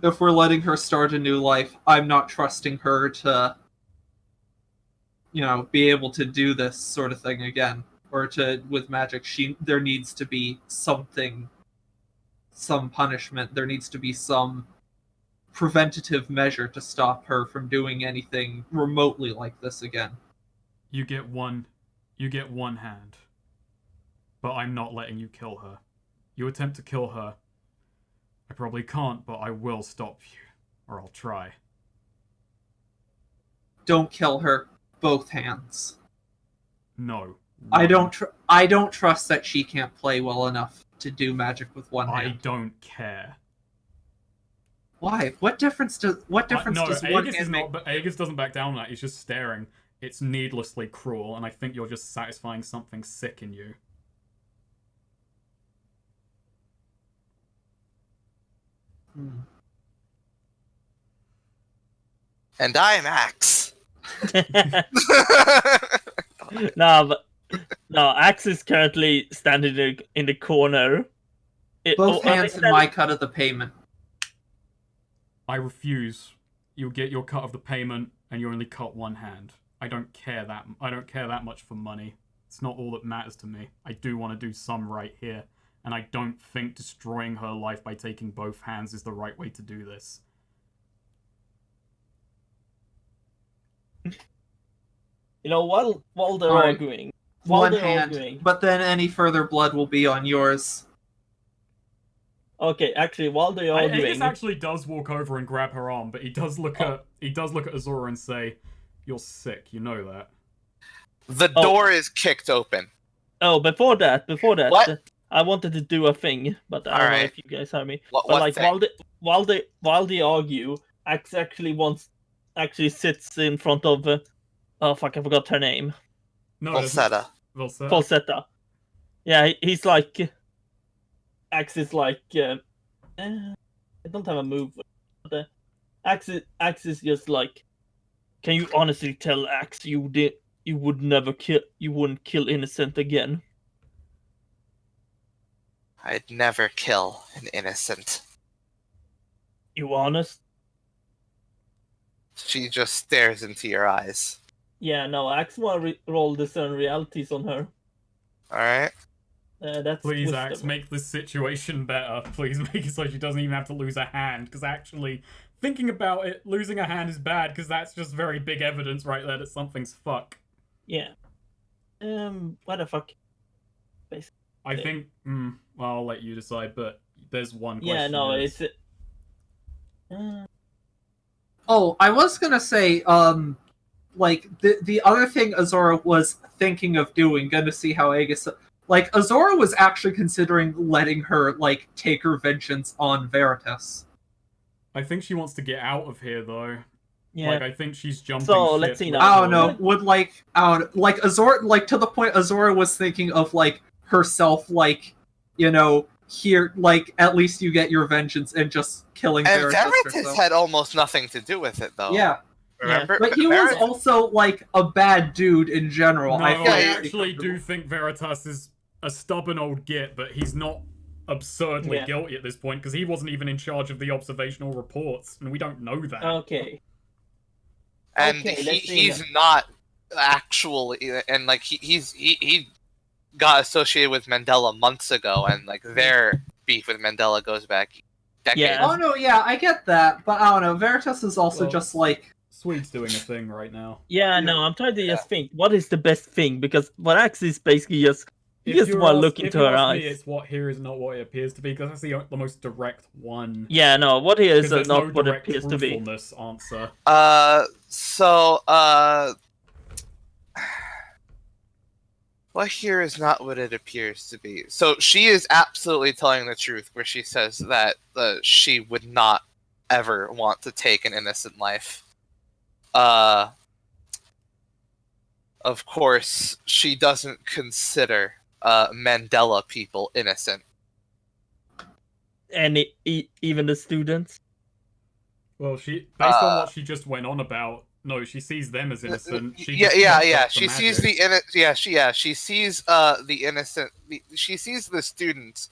If we're letting her start a new life, I'm not trusting her to, be able to do this sort of thing again. Or with magic, there needs to be something, some punishment. There needs to be some preventative measure to stop her from doing anything remotely like this again. You get one hand. But I'm not letting you kill her. You attempt to kill her. I probably can't, but I will stop you. Or I'll try. Don't kill her. Both hands. No. I don't trust that she can't play well enough to do magic with one hand. I don't care. Why? What difference does one hand make? But Aegis doesn't back down on that. He's just staring. It's needlessly cruel, and I think you're just satisfying something sick in you. And I'm Axe. No, Axe is currently standing in the corner. Both are hands they in my cut of the payment. I refuse. You'll get your cut of the payment, and you only cut one hand. I don't care that much for money. It's not all that matters to me. I do want to do some right here, and I don't think destroying her life by taking both hands is the right way to do this. You know, while they're Alright. arguing, One hand, but then any further blood will be on yours. Okay, actually, while they're arguing, Aegis actually does walk over and grab her arm, but he does look at Azora and say, "You're sick. You know that." The door is kicked open. Oh, before that, What? I wanted to do a thing, but I don't know if you guys heard me. What like thing? while they argue, Axe actually sits in front of. Oh fuck! I forgot her name. No, Falsetta. Falsetta. Yeah, he's like. Axe is like. I don't have a move. But, Axe is just like. Can you honestly tell Axe you wouldn't kill innocent again? I'd never kill an innocent. You honest? She just stares into your eyes. Yeah, no, Axe will roll discern realities on her. Alright. That's Please, wisdom. Axe, make this situation better. Please make it so she doesn't even have to lose a hand. Because actually, thinking about it, losing a hand is bad. Because that's just very big evidence right there that something's fuck. Yeah. What the fuck? I think. Well, I'll let you decide. But there's one question. Yeah, no, is... it's. Oh, I was gonna say, like the other thing Azora was thinking of doing, gonna see how Aegis. Like, Azora was actually considering letting her, like, take her vengeance on Veritas. I think she wants to get out of here, though. Yeah. Like, I think she's jumping So, ship let's see with now. I don't know. Would Azora, like, to the point Azora was thinking of, like, herself, like, you know, here, like, at least you get your vengeance and just killing And Veritas Veritas herself. had almost nothing to do with it, though. Yeah. Remember? But he was also, like, a bad dude in general. No, I I feel actually do think Veritas is a stubborn old git, but he's not absurdly guilty at this point, because he wasn't even in charge of the observational reports, and we don't know that. Okay. And Okay, he's not actually, and like he got associated with Mandela months ago, and like their beef with Mandela goes back decades. Yeah. Oh no, yeah, I get that, but I don't know. Veritas is also just like Sweet's doing a thing right now. Yeah, no, I'm trying to just think what is the best thing, because what Axe is basically just want to look into her eyes. It's what here is not what it appears to be, because that's the most direct one. Yeah, no, what here is There's not no what it direct appears to be. truthfulness answer. What here is not what it appears to be. So she is absolutely telling the truth, where she says that she would not ever want to take an innocent life. Of course, she doesn't consider Mandela people innocent. And even the students? Well, based on what she just went on about, no, she sees them as innocent. She sees she sees the innocent. She sees the students,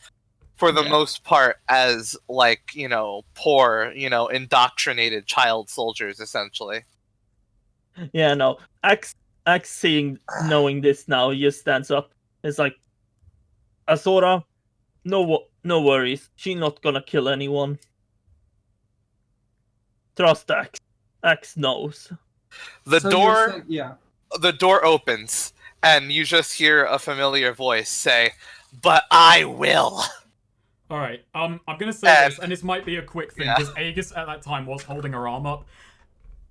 for the most part, as like, you know, poor, you know, indoctrinated child soldiers, essentially. Yeah, no. Axe knowing this now, he just stands up. It's like, Azora, no worries. She's not gonna kill anyone. Trust Axe. Axe knows. The door opens, and you just hear a familiar voice say, "But I will." Alright, I'm gonna say this, and this might be a quick thing, because Aegis at that time was holding her arm up.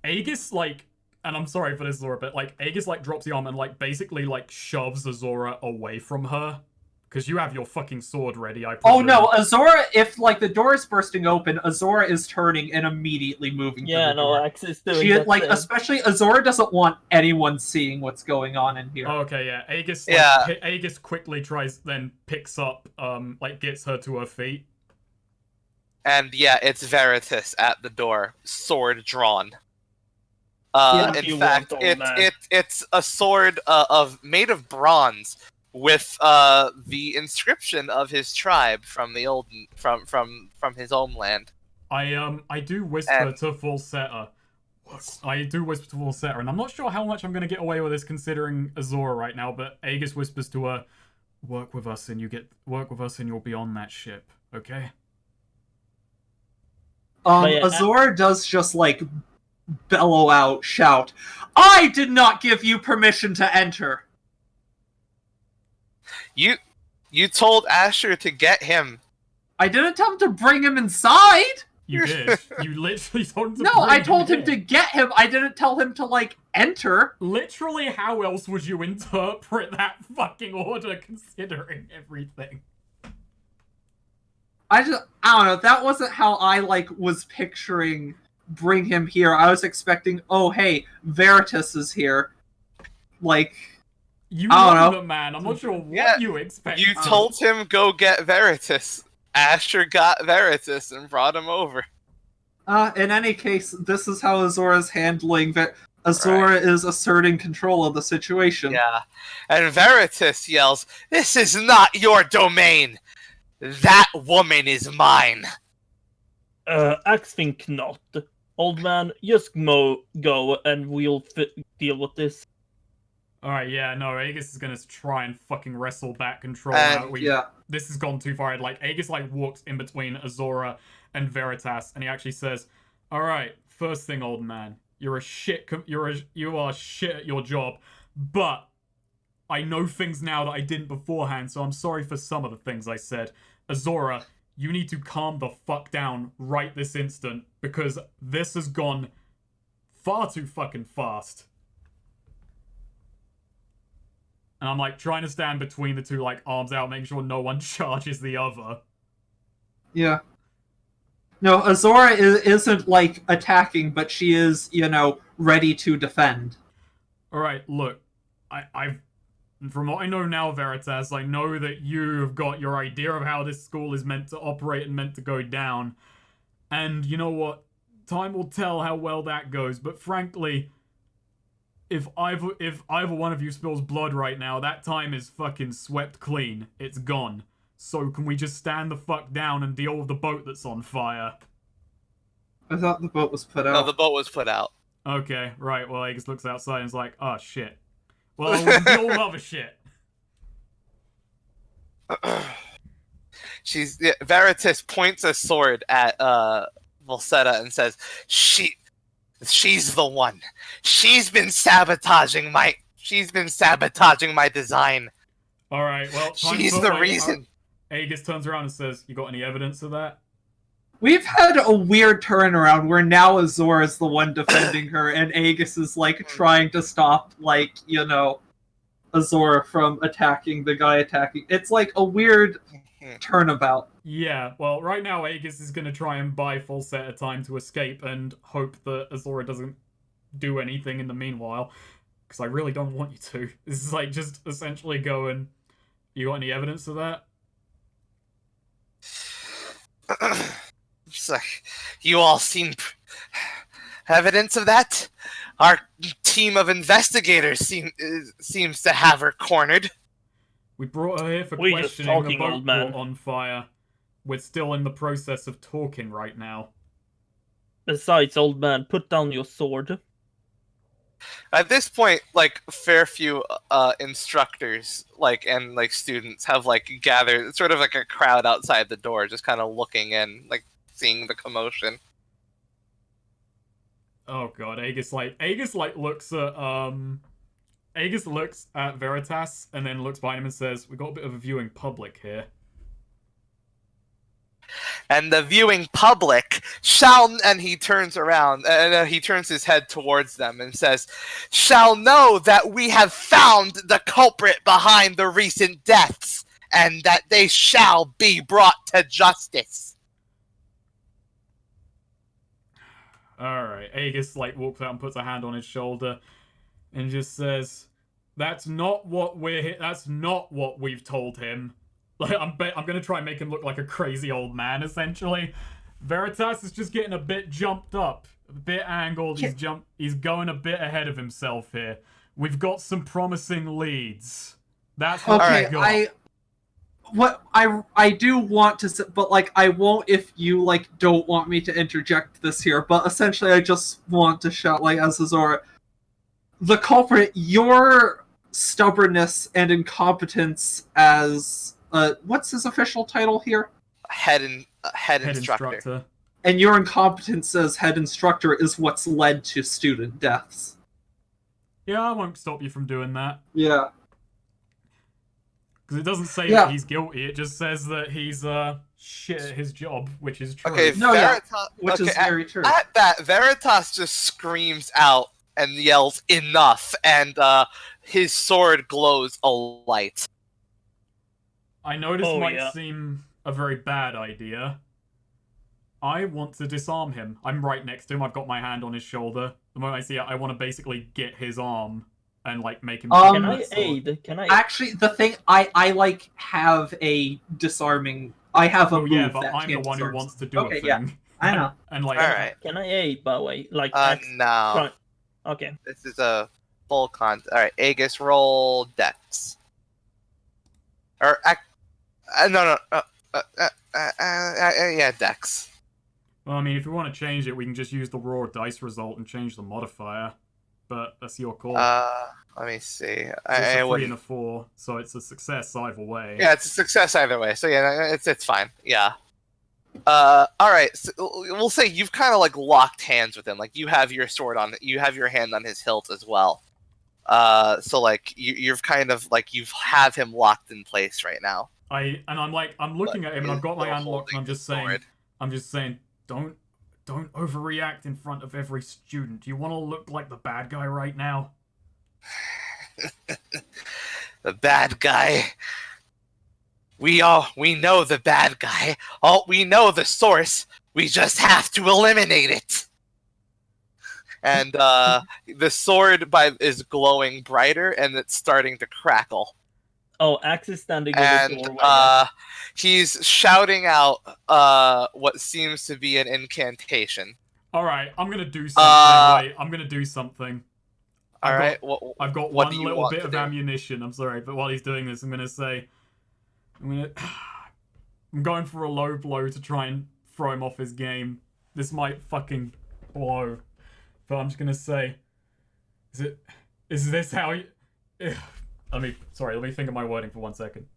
Aegis, like, and I'm sorry for this, Azora, but, like, Aegis, like, drops the arm and, like, basically, like, shoves Azora away from her. Because you have your fucking sword ready, I presume. Oh no, Azora, if, like, the door is bursting open, Azora is turning and immediately moving to the door. Axe is doing that like, thing. especially, Azora doesn't want anyone seeing what's going on in here. Oh, okay, yeah. Aegis, Aegis quickly picks up, like, gets her to her feet. And yeah, it's Veritas at the door, sword drawn. Yeah, In you fact, want, old man. it's a sword made of bronze with the inscription of his tribe from the old from his homeland. I do whisper to Falsetta. I do whisper to Falsetta, and I'm not sure how much I'm gonna get away with this considering Azora right now. But Aegis whispers to her, "Work with us, and you'll be on that ship, okay?" yeah, Azora does just like bellow out, shout, "I did not give you permission to enter." You told Asher to get him. I didn't tell him to bring him inside. You did. You literally told him to No, bring I told him in. to get him. I didn't tell him to like enter. Literally, how else would you interpret that fucking order considering everything? I don't know. That wasn't how I like was picturing bring him here. I was expecting, oh hey, Veritas is here. Like, You I don't know know. the man. I'm not sure what Yeah, you expect. You told him go get Veritas. Asher got Veritas and brought him over. in any case, this is how Azora's handling. Azora is asserting control of the situation. Yeah. And Veritas yells, "This is not your domain! That woman is mine!" Axe think not. Old man, just go and we'll deal with this. Alright, yeah, no, Aegis is gonna try and fucking wrestle back control And- out. Yeah. This has gone too far. Like, Aegis, like, walks in between Azora and Veritas, and he actually says, "Alright, first thing, old man, you are shit at your job, but I know things now that I didn't beforehand, so I'm sorry for some of the things I said. Azora, you need to calm the fuck down right this instant, because this has gone far too fucking fast." And I'm like trying to stand between the two, like arms out, making sure no one charges the other. Yeah. No, Azora isn't like attacking, but she is, ready to defend. Alright, look. I've from what I know now, Veritas, I know that you've got your idea of how this school is meant to operate and meant to go down. And you know what? Time will tell how well that goes, but frankly, if either one of you spills blood right now, that time is fucking swept clean. It's gone. So can we just stand the fuck down and deal with the boat that's on fire? I thought the boat was put No, out. the boat was put out. Okay, right, well, Aegis looks outside and is like, oh, shit. Well, we'll deal with other shit. Veritas points a sword at Volsetta and says, She's the one. She's been sabotaging my design. Alright, well, time to She's put, the like, reason. Aegis turns around and says, "You got any evidence of that?" We've had a weird turnaround where now Azora is the one defending her, and Aegis is like trying to stop, Azora from attacking the guy attacking. It's like a weird turnabout. Yeah, well, right now Aegis is gonna try and buy Falsetta time to escape and hope that Azora doesn't do anything in the meanwhile. Because I really don't want you to. This is like just essentially going, "You got any evidence of that?" It's like, you all seen evidence of that? Our team of investigators seems to have her cornered. We brought her here for We're just questioning talking, the boat old man. caught on fire. We're still in the process of talking right now. Besides, old man, put down your sword. At this point, like, fair few instructors and students have gathered. It's sort of like a crowd outside the door, just kind of looking in, seeing the commotion. Oh god, Aegis looks at Veritas and then looks behind him and says, "We got a bit of a viewing public here." And the viewing public and he turns around and he turns his head towards them and says, "Shall know that we have found the culprit behind the recent deaths, and that they shall be brought to justice." Alright, Aegis walks out and puts a hand on his shoulder and just says, that's not what we've told him. I'm gonna try and make him look like a crazy old man, essentially. Veritas is just getting a bit jumped up, a bit angled. He's going a bit ahead of himself here. We've got some promising leads. That's what Okay, we got. I do want to, but like I won't if you like don't want me to interject this here. But essentially, I just want to shout like as Azora, the culprit, your stubbornness and incompetence as what's his official title here? Head instructor. And your incompetence as head instructor is what's led to student deaths. Yeah, I won't stop you from doing that. Yeah. Because it doesn't say that he's guilty, it just says that he's shit at his job, which is true. Okay, No, Veritas, which is very true. At that, Veritas just screams out and yells, "Enough!" And his sword glows a light. I know this might seem a very bad idea. I want to disarm him. I'm right next to him. I've got my hand on his shoulder. The moment I see it, I want to basically get his arm and like make him. Can I aid? Can I? Actually, the thing I like have a disarming. I have a move yeah, but that I'm the can't one who disarm. wants to do Okay, a thing. yeah, I know. And like, All right. Can I aid? By the way, like. No. Okay. This is a full con. All right, Aegis, roll Dex. Or yeah, Dex. well, I mean, if we want to change it, we can just use the raw dice result and change the modifier. But that's your call. Let me see. It's a 3 and a 4, so it's a success either way. Yeah, it's a success either way. So yeah, it's fine. Yeah. All right. So we'll say you've kind of like locked hands with him. Like you have your sword on. You have your hand on his hilt as well. So like you're kind of like you have him locked in place right now. I'm looking at him and I've got my hand locked and I'm just saying, don't overreact in front of every student. Do you want to look like the bad guy right now? The bad guy. We know the bad guy. We know the source. We just have to eliminate it. And the sword is glowing brighter and it's starting to crackle. Oh, Axe is standing in And the doorway. he's shouting out what seems to be an incantation. All right, I'm gonna do something. Wait, I'm gonna do something. I've got one little bit of ammunition. I'm sorry, but while he's doing this, I'm going for a low blow to try and throw him off his game. This might fucking blow, but I'm just gonna say, is this how you? Let me think of my wording for 1 second.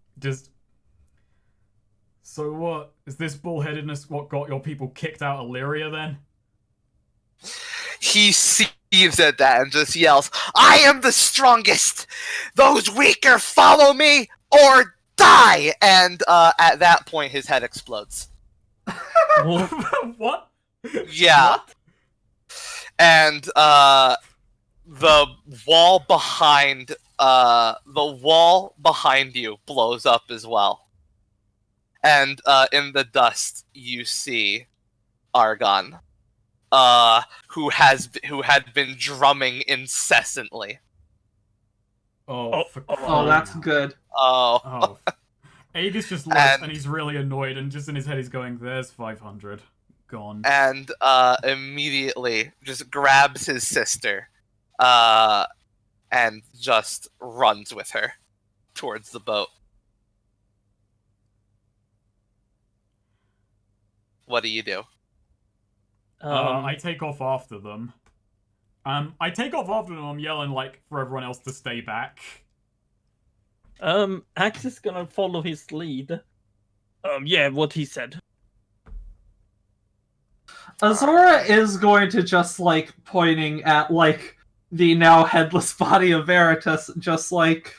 So what? Is this bullheadedness what got your people kicked out of Lyria then? He seethes at that and just yells, "I am the strongest! Those weaker follow me or die!" And at that point, his head explodes. What? Yeah. What? And the wall behind you blows up as well. And in the dust, you see Argon, who had been drumming incessantly. Oh, that's good. Oh. Aegis just looks and he's really annoyed, and just in his head he's going, "There's 500. Gone." And immediately just grabs his sister and just runs with her towards the boat. What do you do? I take off after them. I'm yelling like for everyone else to stay back. Axe is gonna follow his lead. Yeah, what he said. Azora is going to just like pointing at like the now headless body of Veritas, just like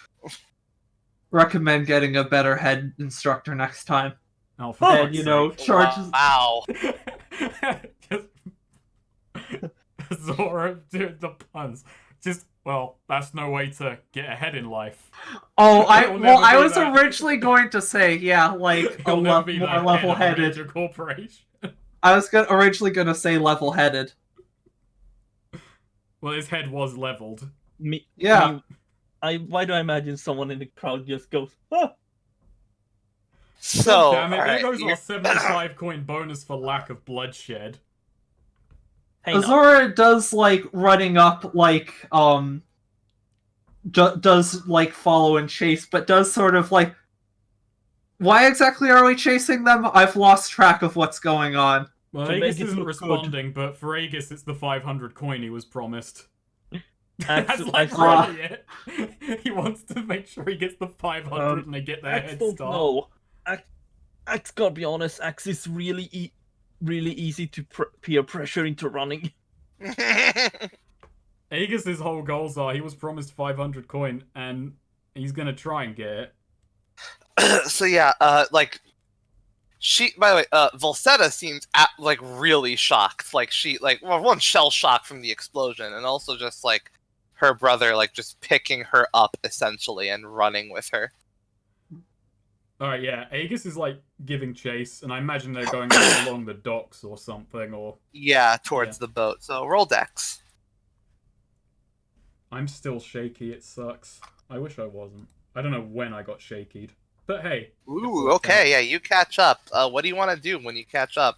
recommend getting a better head instructor next time. Oh, for and charges. Wow. Zora, dude, the puns. That's no way to get ahead in life. Oh, I was originally going to say, like He'll never be more that level-headed. major corporation. I was originally going to say level-headed. Well, his head was leveled. Why do I imagine someone in the crowd just goes, "Ah"? So, Damn it, there alright, goes you're- our 75 coin bonus for lack of bloodshed. Hey, no. Azora does like running up, like does like follow and chase, but does sort of like. Why exactly are we chasing them? I've lost track of what's going on. Well, To Aegis make it isn't look responding, but for Aegis, it's the 500 coin he was promised. Axe, That's like I- really it. He wants to make sure he gets the 500 and they get their Axe head don't start. know. Axe, gotta be honest, Axe is really easy to peer pressure into running. Aegis's whole goals are he was promised 500 coin and he's gonna try and get it. So yeah, like she. By the way, Volsetta seems like really shocked. Like she, like one shell shocked from the explosion, and also just like her brother, like just picking her up essentially and running with her. Alright, yeah, Aegis is like giving chase, and I imagine they're going like, along the docks or something, or Yeah, towards the boat. So roll dex. I'm still shaky, it sucks. I wish I wasn't. I don't know when I got shakied. But hey. Ooh, okay, yeah, you catch up. What do you want to do when you catch up?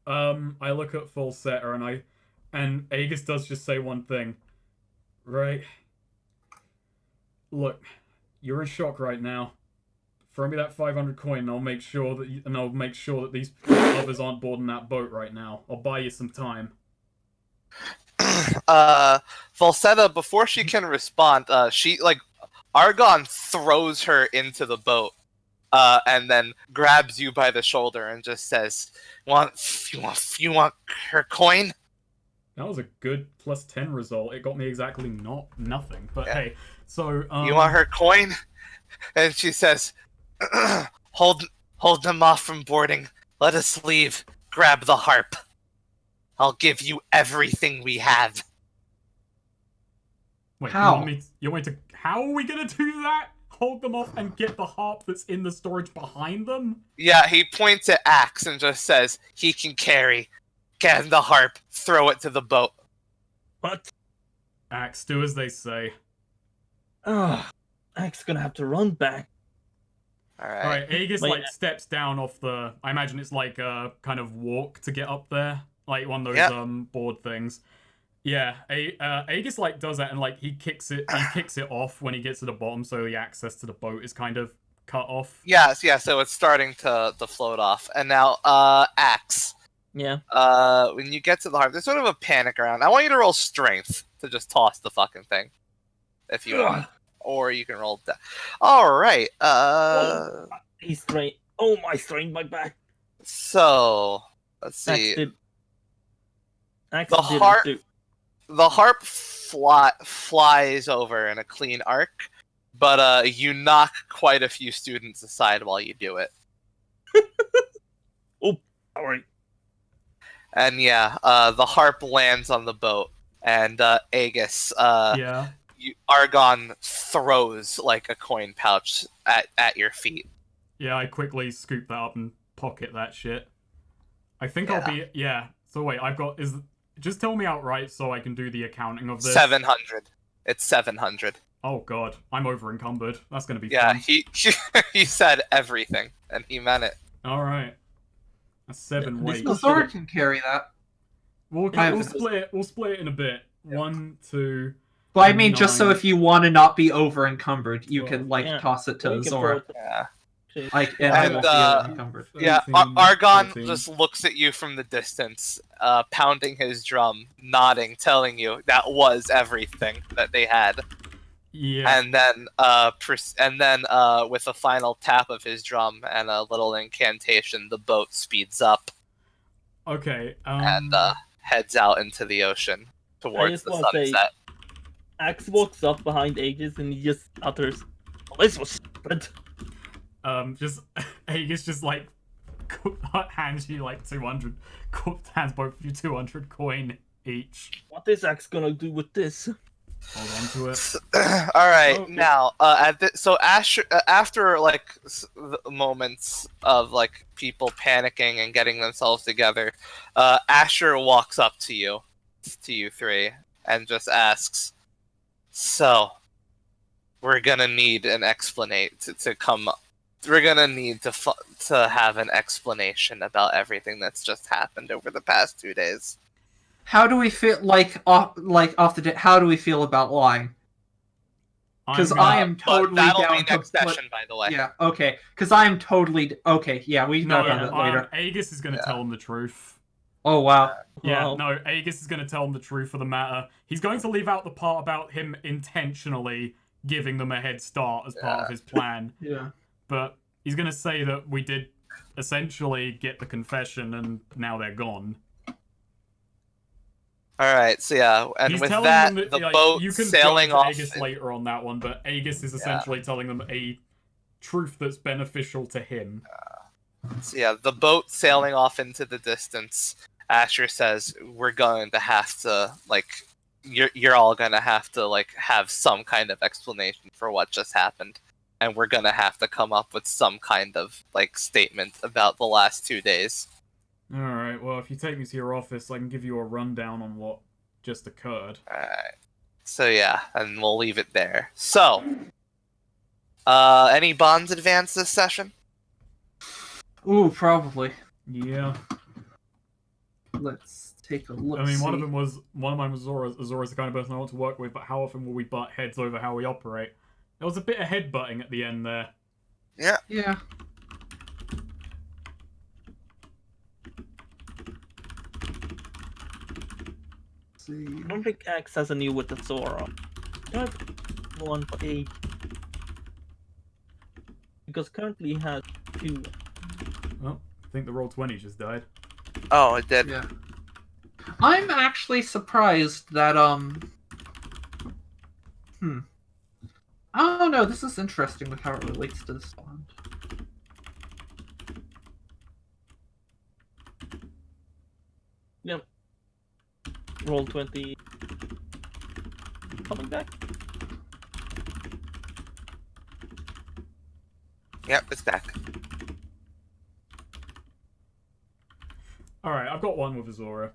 I look at Falsetta and Aegis does just say one thing. Right. Look, you're in shock right now. Throw me that 500 coin and I'll make sure that these others aren't boarding that boat right now. I'll buy you some time. Falsetta, before she can respond, she like Argon throws her into the boat, and then grabs you by the shoulder and just says, "You want her coin?" That was a good plus 10 result. It got me exactly nothing. But Yeah. hey, so You want her coin? And she says, hold them off from boarding. Let us leave. Grab the harp. I'll give you everything we have." Wait, How? How are we gonna do that? Hold them off and get the harp that's in the storage behind them? Yeah, he points at Axe and just says, "He can carry. Get the harp. Throw it to the boat." What? Axe, do as they say. Axe gonna have to run back. Alright. Alright, Aegis Wait. like steps down off the. I imagine it's like a kind of walk to get up there, like one of those Yep. board things. Yeah, Aegis like does that and like he kicks it off when he gets to the bottom, so the access to the boat is kind of cut off. Yeah, so it's starting to float off. And now, Axe. Yeah. When you get to the harp, there's sort of a panic around. I want you to roll strength to just toss the fucking thing. If you want. Or you can roll that. Alright, He's strained. Oh, my strained my back. so let's see. Axe The didn't harp- do- The harp flies over in a clean arc, but you knock quite a few students aside while you do it. Alright. And yeah, the harp lands on the boat, and Aegis, Yeah. Argon throws like a coin pouch at your feet. Yeah, I quickly scoop that up and pocket that shit. I think I'll be So wait, just tell me outright so I can do the accounting of this. 700. It's 700. Oh god, I'm over encumbered. That's gonna be Yeah, fun. he said everything, and he meant it. Alright. That's 7 this weight. was- Azora can carry that. We'll I- split it in a bit. 1, 2. But I mean, just so 9. if you want to not be over encumbered, you can like Yeah. toss it to We can Azora. throw it Yeah. Like, and I And, won't be encumbered. Yeah, 13, Argon 14. just looks at you from the distance, pounding his drum, nodding, telling you that was everything that they had. Yeah. And then, with a final tap of his drum and a little incantation, the boat speeds up Okay. and heads out into the ocean towards just the wanna say- sunset. Axe walks up behind Aegis and he just utters, "Oh, this was stupid." Just Aegis just like hands you like 200, hands both of you 200 coin each. What is Axe gonna do with this? Hold on to it. All right, Okay. now so Asher, after like moments of like people panicking and getting themselves together, Asher walks up to you three, and just asks, "So, we're gonna need an explanation to come we're gonna need to have an explanation about everything that's just happened over the past 2 days. How do we feel off the how do we feel about lying? Because I am totally that'll down be to next session, by the way. Yeah, okay. Because I am totally okay. Yeah, we can talk about it later. Aegis is going to tell him the truth. Oh wow. Yeah, Wow. no, Aegis is going to tell him the truth of the matter. He's going to leave out the part about him intentionally giving them a head start as part of his plan. Yeah. But he's going to say that we did essentially get the confession and now they're gone. All right, so yeah, and He's with telling that, them the like, boat you can sailing go into off. Aegis later on that one, but Aegis is essentially telling them a truth that's beneficial to him. So yeah, the boat sailing off into the distance. Asher says, "We're going to have to you're all gonna have to have some kind of explanation for what just happened, and we're gonna have to come up with some kind of statement about the last 2 days." Alright, well, if you take me to your office, I can give you a rundown on what just occurred. Alright. So yeah, and we'll leave it there. So, any bonds advance this session? Ooh, probably. Yeah. Let's take a look. I mean, one of mine was Azora. Azora's the kind of person I want to work with, but how often will we butt heads over how we operate? There was a bit of headbutting at the end there. Yeah. Yeah. See. I don't think X has a new with the Zora. I have one for 8. Because currently he has 2. Oh, I think the Roll20 just died. Oh, it did. Yeah. I'm actually surprised that I don't know, this is interesting with how it relates to this bond. Yep. Roll20. Coming back? Yep, it's back. Alright, I've got one with Azora.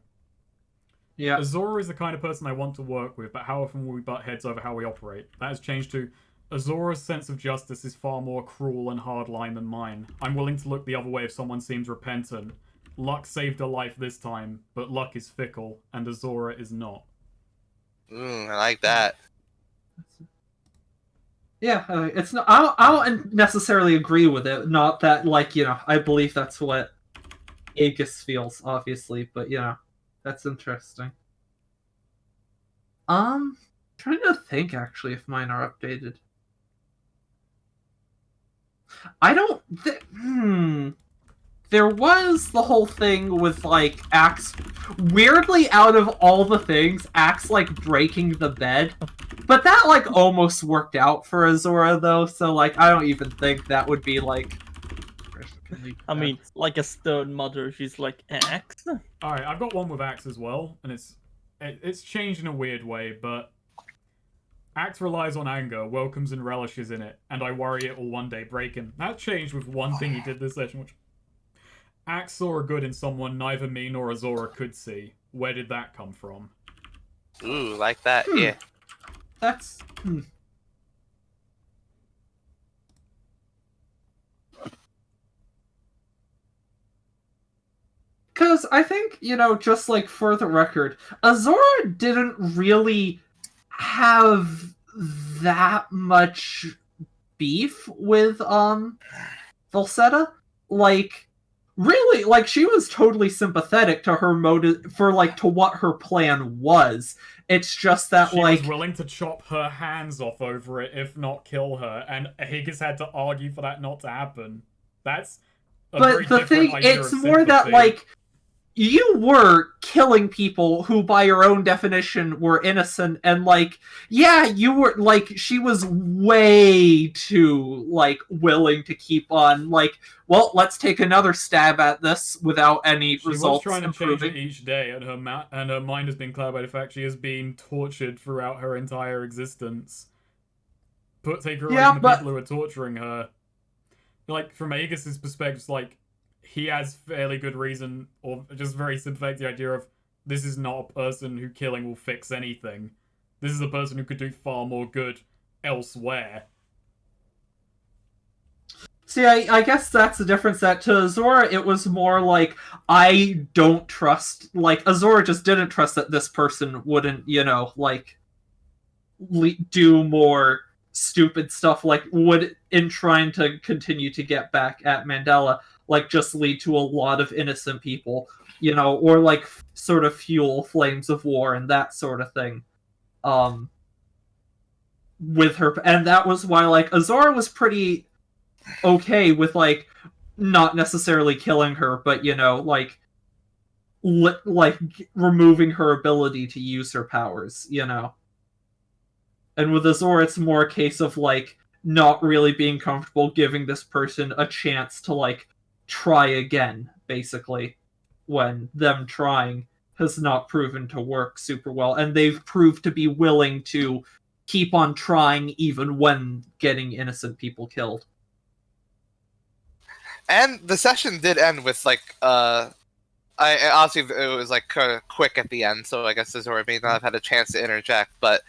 Yeah. Azora is the kind of person I want to work with, but how often will we butt heads over how we operate? That has changed to Azora's sense of justice is far more cruel and hardline than mine. I'm willing to look the other way if someone seems repentant. Luck saved her life this time, but luck is fickle, and Azora is not. I like that. Yeah, it's not. I don't necessarily agree with it. Not that, I believe that's what Aegis feels, obviously, but that's interesting. Trying to think actually if mine are updated. I don't. There was the whole thing with Axe. Weirdly, out of all the things, Axe breaking the bed, but that almost worked out for Azora though. So I don't even think that would be I mean, like a stern mother, she's like, Axe? Alright, I've got one with Axe as well, and it's changed in a weird way, but Axe relies on anger, welcomes and relishes in it, and I worry it will one day break him. That changed with one thing he did this session, which Axe saw a good in someone neither me nor Azora could see. Where did that come from? Ooh, like that, yeah. That's. Because I think, just for the record, Azora didn't really have that much beef with Falsetta. Really, she was totally sympathetic to her motive to what her plan was. It's just that she was willing to chop her hands off over it, if not kill her, and Aegis had to argue for that not to happen. That's a very the thing, idea it's of more sympathy. that you were killing people who, by your own definition, were innocent, and you were she was way too willing to keep on well, let's take another stab at this without any she results was trying to improving. change it each day, and her mind has been clouded by the fact she has been tortured throughout her entire existence. Take her away from the people who are torturing her. From Aegis's perspective, he has fairly good reason, or just very sympathetic to the idea of this is not a person who killing will fix anything. This is a person who could do far more good elsewhere. See, I guess that's the difference. That to Azora, it was more like, I don't trust. Like, Azora just didn't trust that this person wouldn't, like, do more stupid stuff, like, would, in trying to continue to get back at Mandela, like, just lead to a lot of innocent people, or, like, sort of fuel flames of war and that sort of thing. With her. And that was why, like, Azora was pretty okay with, like, not necessarily killing her, but like removing her ability to use her powers. And with Azora, it's more a case of, like, not really being comfortable giving this person a chance to, like, try again, basically, when them trying has not proven to work super well, and they've proved to be willing to keep on trying even when getting innocent people killed. And the session did end with, like, I obviously it was, like, kind of quick at the end, so I guess Azora may not have had a chance to interject, but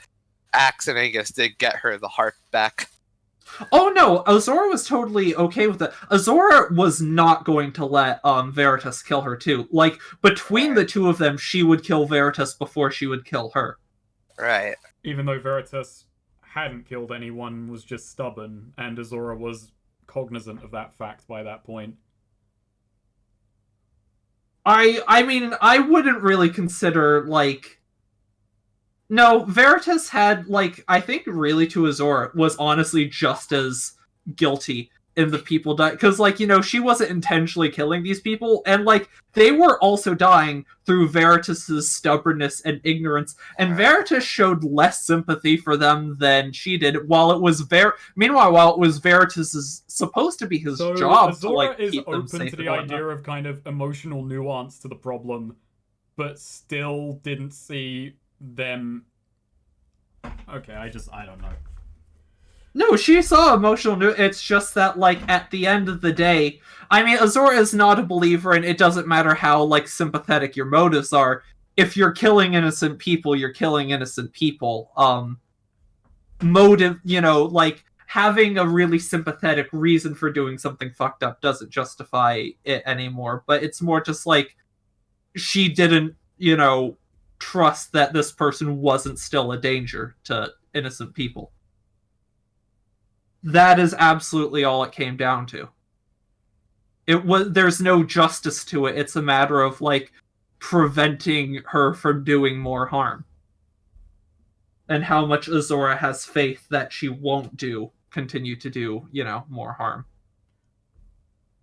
Axe and Aegis did get her the heart back. Oh no, Azora was totally okay with it. Azora was not going to let Veritas kill her too. Like, between the two of them, she would kill Veritas before she would kill her. Right. Even though Veritas hadn't killed anyone, was just stubborn, and Azora was cognizant of that fact by that point. I mean, I wouldn't really consider, like... No, Veritas had, like, I think really to Azora, was honestly just as guilty in the people dying. Because, like, she wasn't intentionally killing these people, and, like, they were also dying through Veritas's stubbornness and ignorance, and Veritas showed less sympathy for them than she did, Meanwhile, while it was Veritas's supposed to be his job Azora to, like, is keep them open safe to the and idea whatnot. of kind of emotional nuance to the problem, but still didn't see them... Okay, I don't know. No, she saw emotional it's just that, like, at the end of the day, I mean, Azora is not a believer, and it doesn't matter how, like, sympathetic your motives are. If you're killing innocent people, you're killing innocent people. Motive, like, having a really sympathetic reason for doing something fucked up doesn't justify it anymore, but it's more just like, she didn't, trust that this person wasn't still a danger to innocent people. That is absolutely all it came down to. There's no justice to it. It's a matter of, like, preventing her from doing more harm. And how much Azora has faith that she won't continue to do, more harm.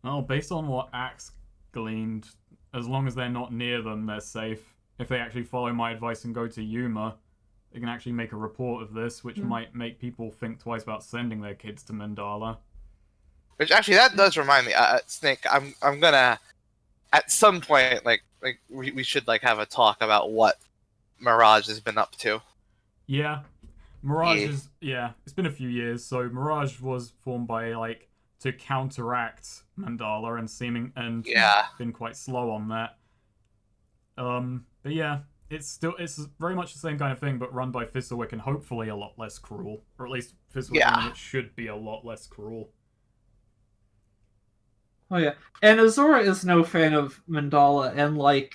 Well, based on what Axe gleaned, as long as they're not near them, they're safe. If they actually follow my advice and go to Yuma, they can actually make a report of this, which might make people think twice about sending their kids to Mandala. Which actually, that does remind me, Snake. I'm gonna, at some point, like we should, like, have a talk about what Mirage has been up to. Yeah, Mirage is it's been a few years. So Mirage was formed by, like, to counteract Mandala and been quite slow on that. But yeah, it's very much the same kind of thing, but run by Fizzlewick and hopefully a lot less cruel, or at least Fizzlewick it should be a lot less cruel. Oh yeah, and Azora is no fan of Mandala, and, like,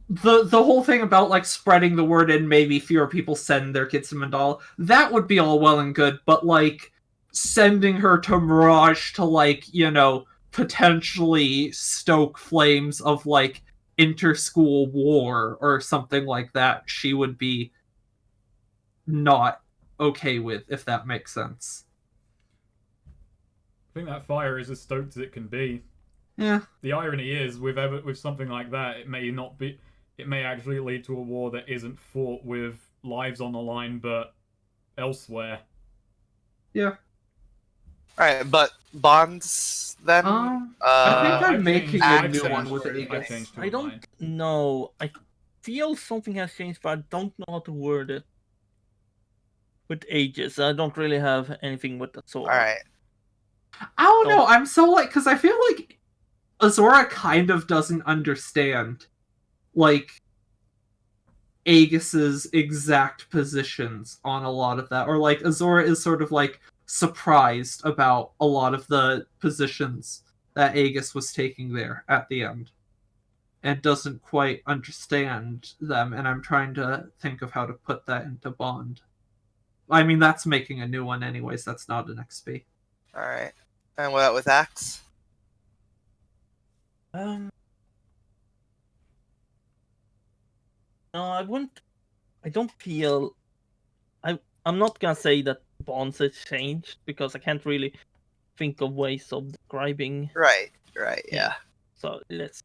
the whole thing about, like, spreading the word and maybe fewer people send their kids to Mandala, that would be all well and good, but, like, sending her to Mirage to, like, potentially stoke flames of, like, inter-school war or something like that, she would be not okay with, if that makes sense. I think that fire is as stoked as it can be. Yeah. The irony is, with something like that, it may actually lead to a war that isn't fought with lives on the line, but elsewhere. Yeah. Alright, but bonds, then? I think I'm making a new changed one with it. Aegis. I don't know. I feel something has changed, but I don't know how to word it. With Aegis, I don't really have anything with that sort. Alright. I don't know, I'm so, like, because I feel like Azora kind of doesn't understand, like, Aegis's exact positions on a lot of that. Or, like, Azora is sort of, like, surprised about a lot of the positions that Aegis was taking there at the end, and doesn't quite understand them, and I'm trying to think of how to put that into Bond. I mean, that's making a new one anyways, that's not an XP. Alright. And what with Axe? No, I wouldn't. I don't feel. I'm not gonna say that bonds has changed because I can't really think of ways of describing. Right, yeah. So let's.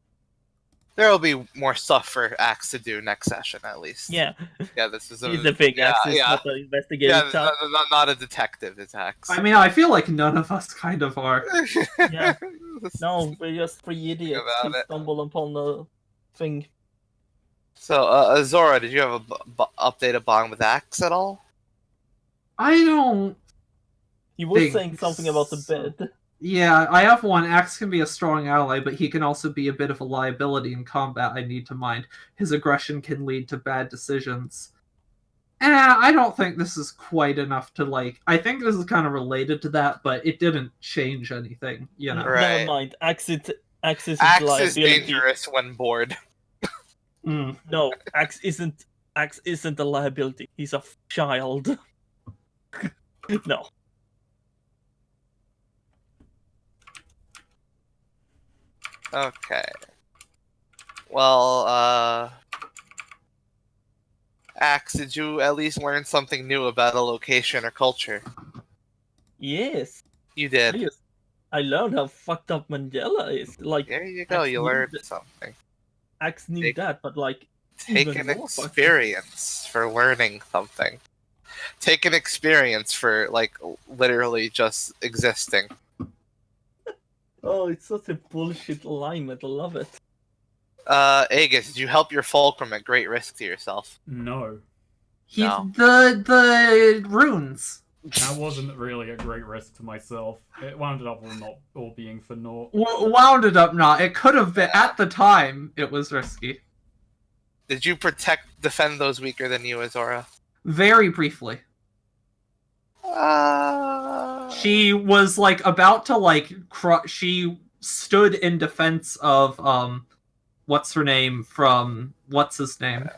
There will be more stuff for Axe to do next session, at least. Yeah. Yeah, this is He's a big axis, not an investigative Yeah, type. not a detective, it's Axe. I mean, I feel like none of us kind of are. Yeah. No, we're just three idiots who about it. stumble upon the thing. So, Zora, did you have a updated bond with Axe at all? I don't. He was Think saying something about the so. bed. Yeah, I have one. Axe can be a strong ally, but he can also be a bit of a liability in combat, I need to mind. His aggression can lead to bad decisions. I don't think this is quite enough to, like... I think this is kind of related to that, but it didn't change anything, you know? Right. Never mind. Axis is Axe liability. is dangerous when bored. No, Axe isn't a liability. He's a child. No. Okay. Well, Axe, did you at least learn something new about a location or culture? Yes. You did. I learned how fucked up Mandela is. Like, There you go, Axe you knew learned that- something. Axe knew that, but like, Take even an more fucked up. experience for learning something. Take an experience for, like, literally just existing. Oh, it's such a bullshit alignment. I love it. Aegis, did you help your fulcrum at great risk to yourself? No, No. The runes. that wasn't really a great risk to myself. It wound up not all being for naught. Wound it up not. It could have been, at the time, it was risky. Did you defend those weaker than you, Azora? Very briefly. She was, like, about to, like, she stood in defense of, what's her name from, what's his name?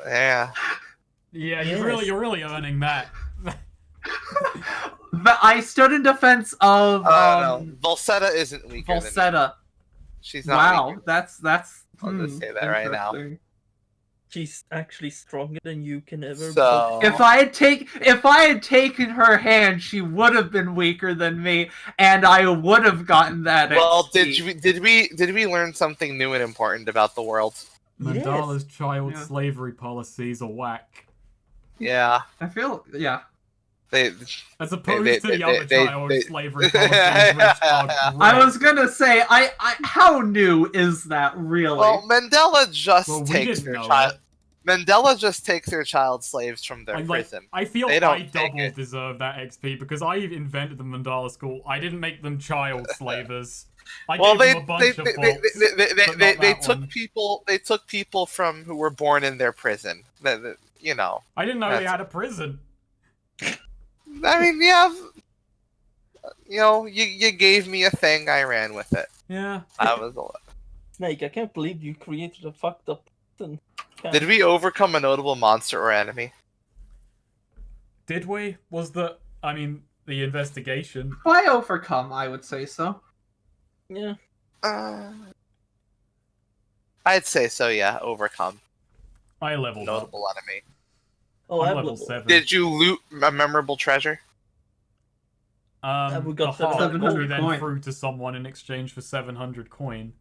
Yeah. Yeah, Yes. you're really earning that. But I stood in defense of, No. Volsetta isn't weaker than you. Volsetta. She's not Wow, weaker. that's I'll just say that right now. interesting. She's actually stronger than you can ever. So... If I had taken her hand, she would have been weaker than me, and I would have gotten that. Well, XP. did we learn something new and important about the world? Yes. Mandala's child Yeah. slavery policies are whack. Yeah. I feel, yeah. They As opposed They- to the they- other they- child they- slavery policies, which are great. I was gonna say, I how new is that really? well, Mandela just Well, we takes didn't their know child. Mandela just takes their child slaves from their Like, prison. I feel They I don't take double it. deserve that XP because I invented the Mandala School. I didn't make them child slavers. I Well, gave them a bunch of faults, but not they that took one. people. They took people from who were born in their prison. You know. I didn't know they That's- had a prison. I mean, yeah. You know, you gave me a thing. I ran with it. Yeah. That was a lot. Snake, I can't believe you created a fucked up person. Did we overcome a notable monster or enemy? Did we? Was the investigation? By overcome, I would say so. Yeah. I'd say so. Yeah, overcome I leveled up. notable enemy. Oh, I'm I level level 7. Did you loot a memorable treasure? The we got heart, which 700 we then coin. threw to someone in exchange for 700 coin.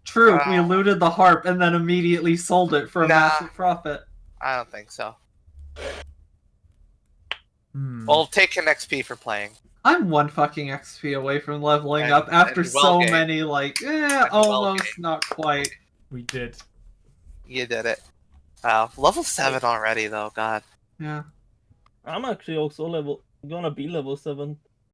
True, we Wow. looted the harp and then immediately sold it for a Nah. massive profit. I don't think so. Hmm. Well, take an XP for playing. I'm one fucking XP away from leveling And- up after and well so gained. many, like, well almost, gained. not quite. We did. You did it. Wow, level 7 already though. God. Yeah. I'm actually also gonna be level 7.